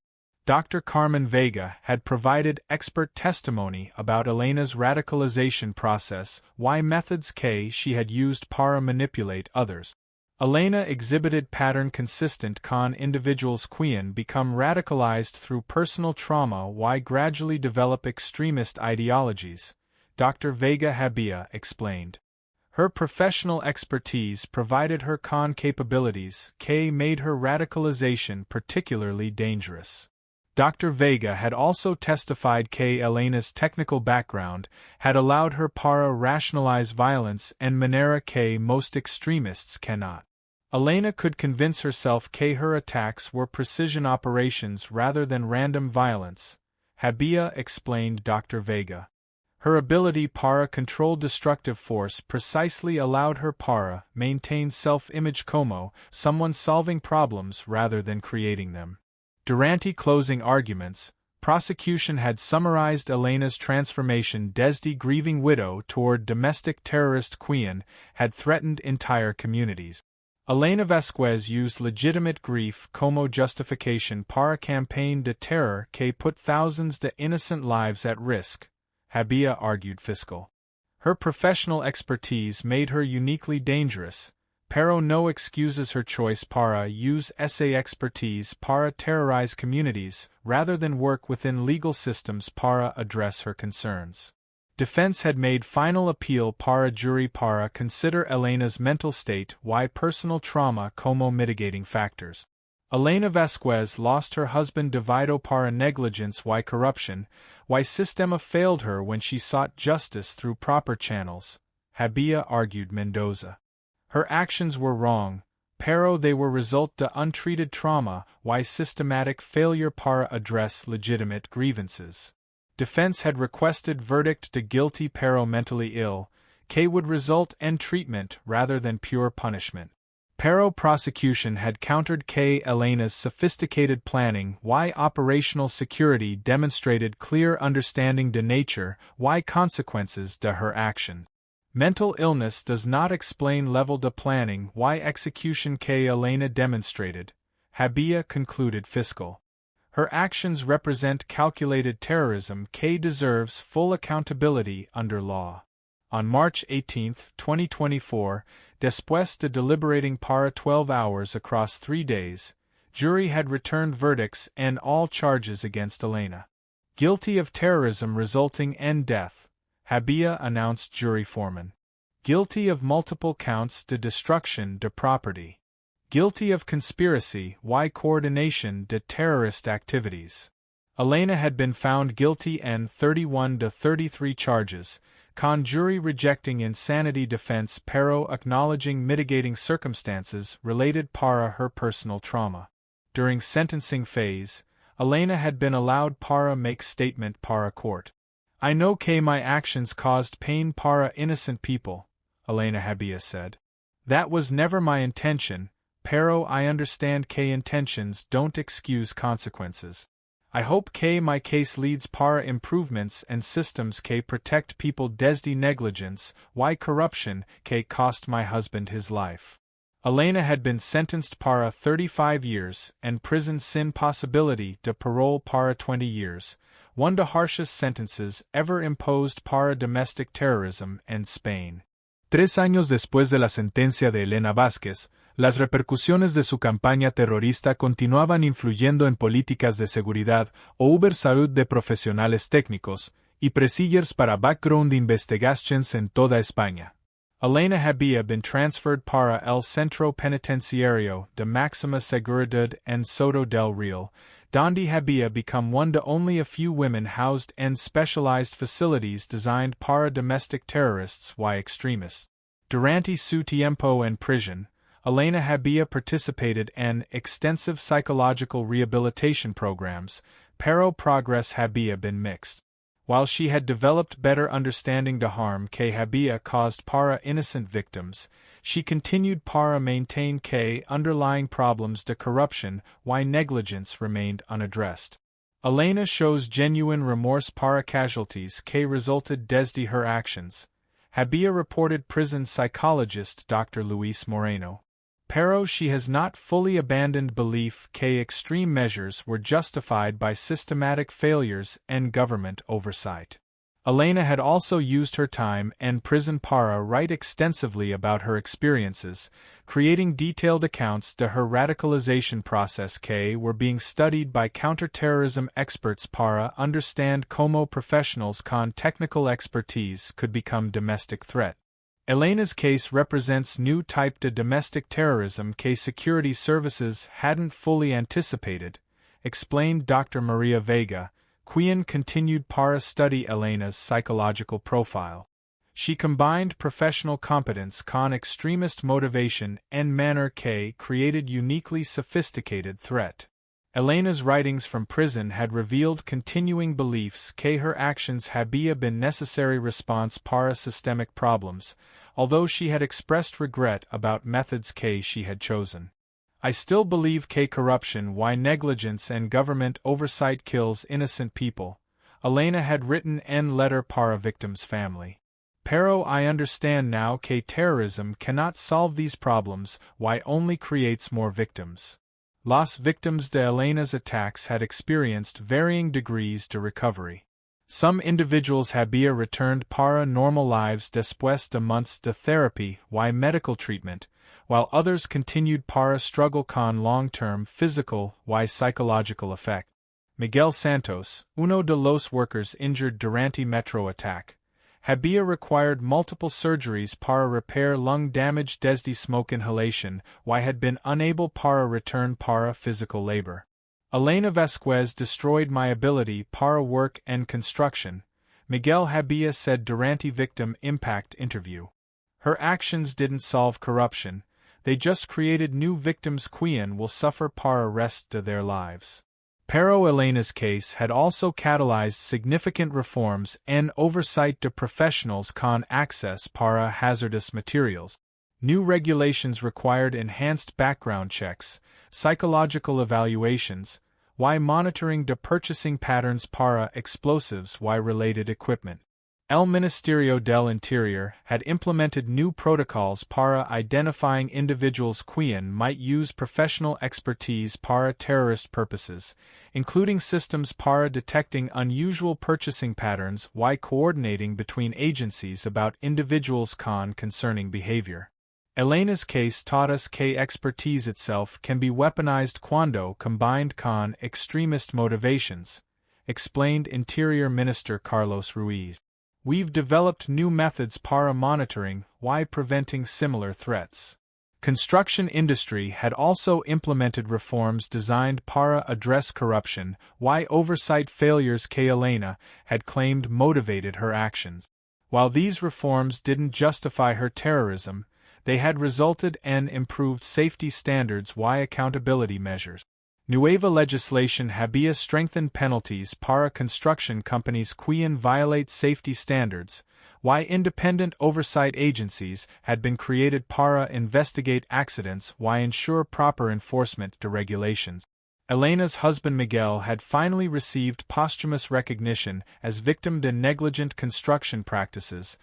Dr. Carmen Vega had provided expert testimony about Elena's radicalization process, why methods K she had used para manipulate others. Elena exhibited pattern consistent con individuals quien become radicalized through personal trauma why gradually develop extremist ideologies, Dr. Vega Habia explained. Her professional expertise provided her con capabilities K made her radicalization particularly dangerous. Dr. Vega had also testified K Elena's technical background had allowed her para rationalize violence en manera que most extremists cannot. Elena could convince herself K her attacks were precision operations rather than random violence, Habia explained Dr. Vega. Her ability para control destructive force precisely allowed her para maintain self-image como someone solving problems rather than creating them. Durante closing arguments, prosecution had summarized Elena's transformation desde grieving widow toward domestic terrorist quien had threatened entire communities. Elena Vázquez used legitimate grief como justification para campaign de terror que put thousands de innocent lives at risk, Habia argued fiscal. Her professional expertise made her uniquely dangerous, pero no excuses her choice para use esa expertise para terrorize communities rather than work within legal systems para address her concerns. Defense had made final appeal para jury para consider Elena's mental state why personal trauma como mitigating factors. Elena Vázquez lost her husband debido para negligence why corruption, why sistema failed her when she sought justice through proper channels, Habia argued Mendoza. Her actions were wrong, pero they were result de untreated trauma why systematic failure para address legitimate grievances. Defense had requested verdict de guilty pero mentally ill, K would result en treatment rather than pure punishment. Pero prosecution had countered K Elena's sophisticated planning why operational security demonstrated clear understanding de nature why consequences de her action. Mental illness does not explain level de planning why execution K Elena demonstrated, Habia concluded fiscal. Her actions represent calculated terrorism K deserves full accountability under law. On March 18, 2024, después de deliberating para 12 hours across 3 days, jury had returned verdicts en all charges against Elena. Guilty of terrorism resulting en death, Habia announced jury foreman. Guilty of multiple counts de destruction de property. Guilty of conspiracy y coordination de terrorist activities. Elena had been found guilty en 31 to 33 charges, con jury rejecting insanity defense pero acknowledging mitigating circumstances related para her personal trauma. During sentencing phase, Elena had been allowed para make statement para court. I know que my actions caused pain para innocent people, Elena Habia said. That was never my intention, Pero I understand que intentions don't excuse consequences. I hope que my case leads para improvements and systems que protect people desde negligence, why corruption que cost my husband his life. Elena had been sentenced para 35 years and prison sin possibility de parole para 20 years, one of the harshest sentences ever imposed para domestic terrorism in Spain. 3 años después de la sentencia de Elena Vázquez, las repercusiones de su campaña terrorista continuaban influyendo en políticas de seguridad o salud de profesionales técnicos y procedures para background investigations en toda España. Elena había been transferred para el Centro Penitenciario de Máxima Seguridad en Soto del Real, donde había become one of only a few women housed in specialized facilities designed para domestic terrorists y extremists. Durante su tiempo en prisión, Elena había participated in extensive psychological rehabilitation programs, pero progress había been mixed. While she had developed better understanding the harm que había caused para innocent victims, she continued para maintain que underlying problems de corruption y negligence remained unaddressed. Elena shows genuine remorse para casualties que resulted desde her actions, había reported prison psychologist Dr. Luis Moreno. Pero she has not fully abandoned belief que extreme measures were justified by systematic failures and government oversight. Elena had also used her time in prison para write extensively about her experiences, creating detailed accounts de her radicalization process que were being studied by counterterrorism experts para understand cómo professionals con technical expertise could become domestic threat. Elena's case represents new type de domestic terrorism que security services hadn't fully anticipated, explained Dr. Maria Vega, quien continued para study Elena's psychological profile. She combined professional competence con extremist motivation en manner que created uniquely sophisticated threat. Elena's writings from prison had revealed continuing beliefs que her actions había been necessary response para systemic problems, although she had expressed regret about methods que she had chosen. I still believe que corruption y negligence and government oversight kills innocent people, Elena had written en letter para victims' family. Pero I understand now que terrorism cannot solve these problems y only creates more victims. Las victims de Elena's attacks had experienced varying degrees de recovery. Some individuals había returned para normal lives después de months de therapy y medical treatment, while others continued para struggle con long-term physical y psychological effect. Miguel Santos, uno de los workers injured durante metro attack, había required multiple surgeries para repair lung damage desde smoke inhalation y had been unable para return para physical labor. Elena Vázquez destroyed my ability para work and construction, Miguel había said durante victim impact interview. Her actions didn't solve corruption, they just created new victims quien will suffer para rest of their lives. Pero Elena's case had also catalyzed significant reforms and oversight de professionals con access para hazardous materials. New regulations required enhanced background checks, psychological evaluations, y monitoring de purchasing patterns para explosivos y related equipment. El Ministerio del Interior had implemented new protocols para identifying individuals quien might use professional expertise para terrorist purposes, including systems para detecting unusual purchasing patterns y coordinating between agencies about individuals con concerning behavior. Elena's case taught us que expertise itself can be weaponized cuando combined con extremist motivations, explained Interior Minister Carlos Ruiz. We've developed new methods para monitoring y preventing similar threats. Construction industry had also implemented reforms designed para address corruption y oversight failures que Elena had claimed motivated her actions. While these reforms didn't justify her terrorism, they had resulted in improved safety standards y accountability measures. Nueva legislation había strengthened penalties para construction companies quien violate safety standards, why independent oversight agencies had been created para investigate accidents, why ensure proper enforcement to regulations. Elena's husband Miguel had finally received posthumous recognition as victim de negligent construction practices.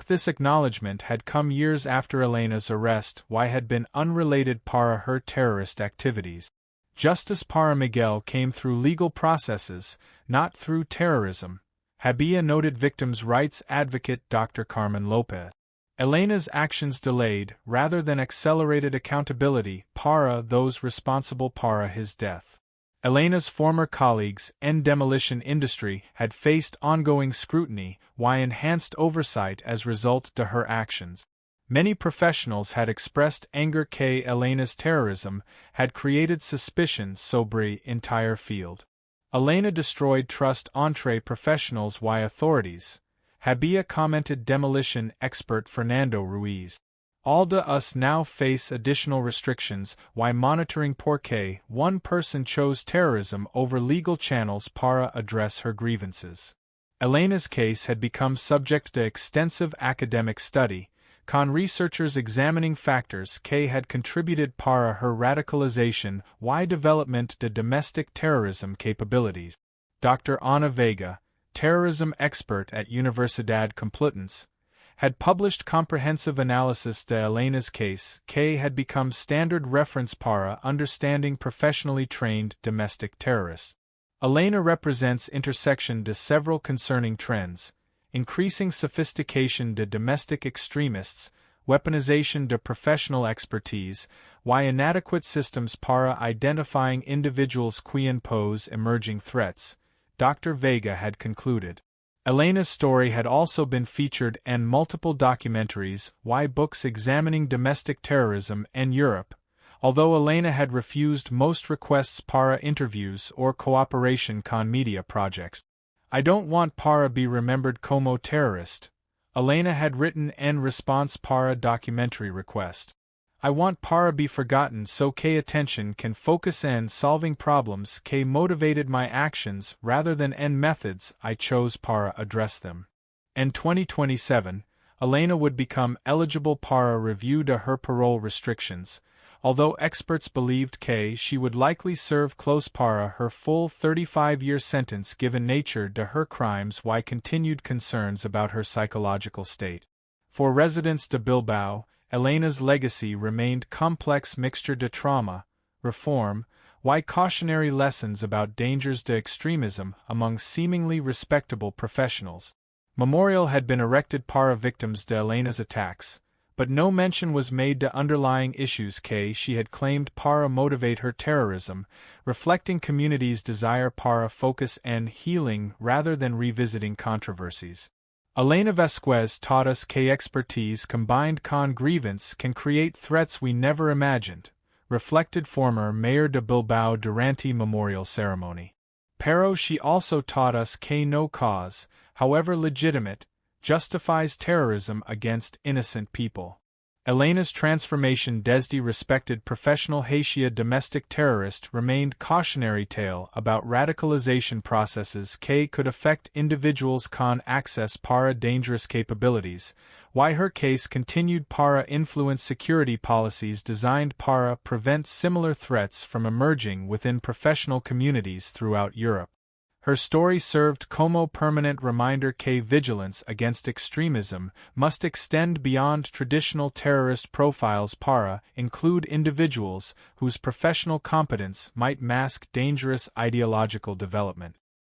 This acknowledgement had come years after Elena's arrest, why had been unrelated para her terrorist activities. Justice para Miguel came through legal processes, not through terrorism, había noted victims' rights advocate Dr. Carmen Lopez. Elena's actions delayed, rather than accelerated accountability para those responsible para his death. Elena's former colleagues in demolition industry had faced ongoing scrutiny, why enhanced oversight as result to her actions. Many professionals had expressed anger Elena's terrorism had created suspicion sobre entire field. Elena destroyed trust entre professionals why authorities. Había commented demolition expert Fernando Ruiz. All de us now face additional restrictions why monitoring porque one person chose terrorism over legal channels para address her grievances. Elena's case had become subject to extensive academic study, con researchers examining factors had contributed para her radicalization why development de domestic terrorism capabilities. Dr. Ana Vega, terrorism expert at Universidad Complutense, had published comprehensive analysis de Elena's case. Had become standard reference para understanding professionally trained domestic terrorists. Elena represents intersection de several concerning trends, increasing sophistication de domestic extremists, weaponization de professional expertise, why inadequate systems para identifying individuals quien pose emerging threats. Dr. Vega had concluded. Elena's story had also been featured in multiple documentaries, why books examining domestic terrorism in Europe, although Elena had refused most requests para interviews or cooperation con media projects. I don't want para be remembered como terrorist, Elena had written in response para documentary request. I want para be forgotten so attention can focus in solving problems motivated my actions rather than in methods I chose para address them. In 2027, Elena would become eligible para review to her parole restrictions, although experts believed she would likely serve close para her full 35-year sentence given nature to her crimes why continued concerns about her psychological state. For residents de Bilbao, Elena's legacy remained complex mixture de trauma, reform, why cautionary lessons about dangers de extremism among seemingly respectable professionals. Memorial had been erected para victims de Elena's attacks, but no mention was made to underlying issues she had claimed para motivate her terrorism, reflecting communities' desire para focus and healing rather than revisiting controversies. Elena Vázquez taught us expertise combined con grievance can create threats we never imagined, reflected former Mayor de Bilbao Durante memorial ceremony. Pero she also taught us no cause, however legitimate, justifies terrorism against innocent people. Elena's transformation desde respected professional Haitian domestic terrorist remained cautionary tale about radicalization processes could affect individuals con access para dangerous capabilities, why her case continued para influence security policies designed para prevent similar threats from emerging within professional communities throughout Europe. Her story served como permanent reminder vigilance against extremism must extend beyond traditional terrorist profiles para include individuals whose professional competence might mask dangerous ideological development.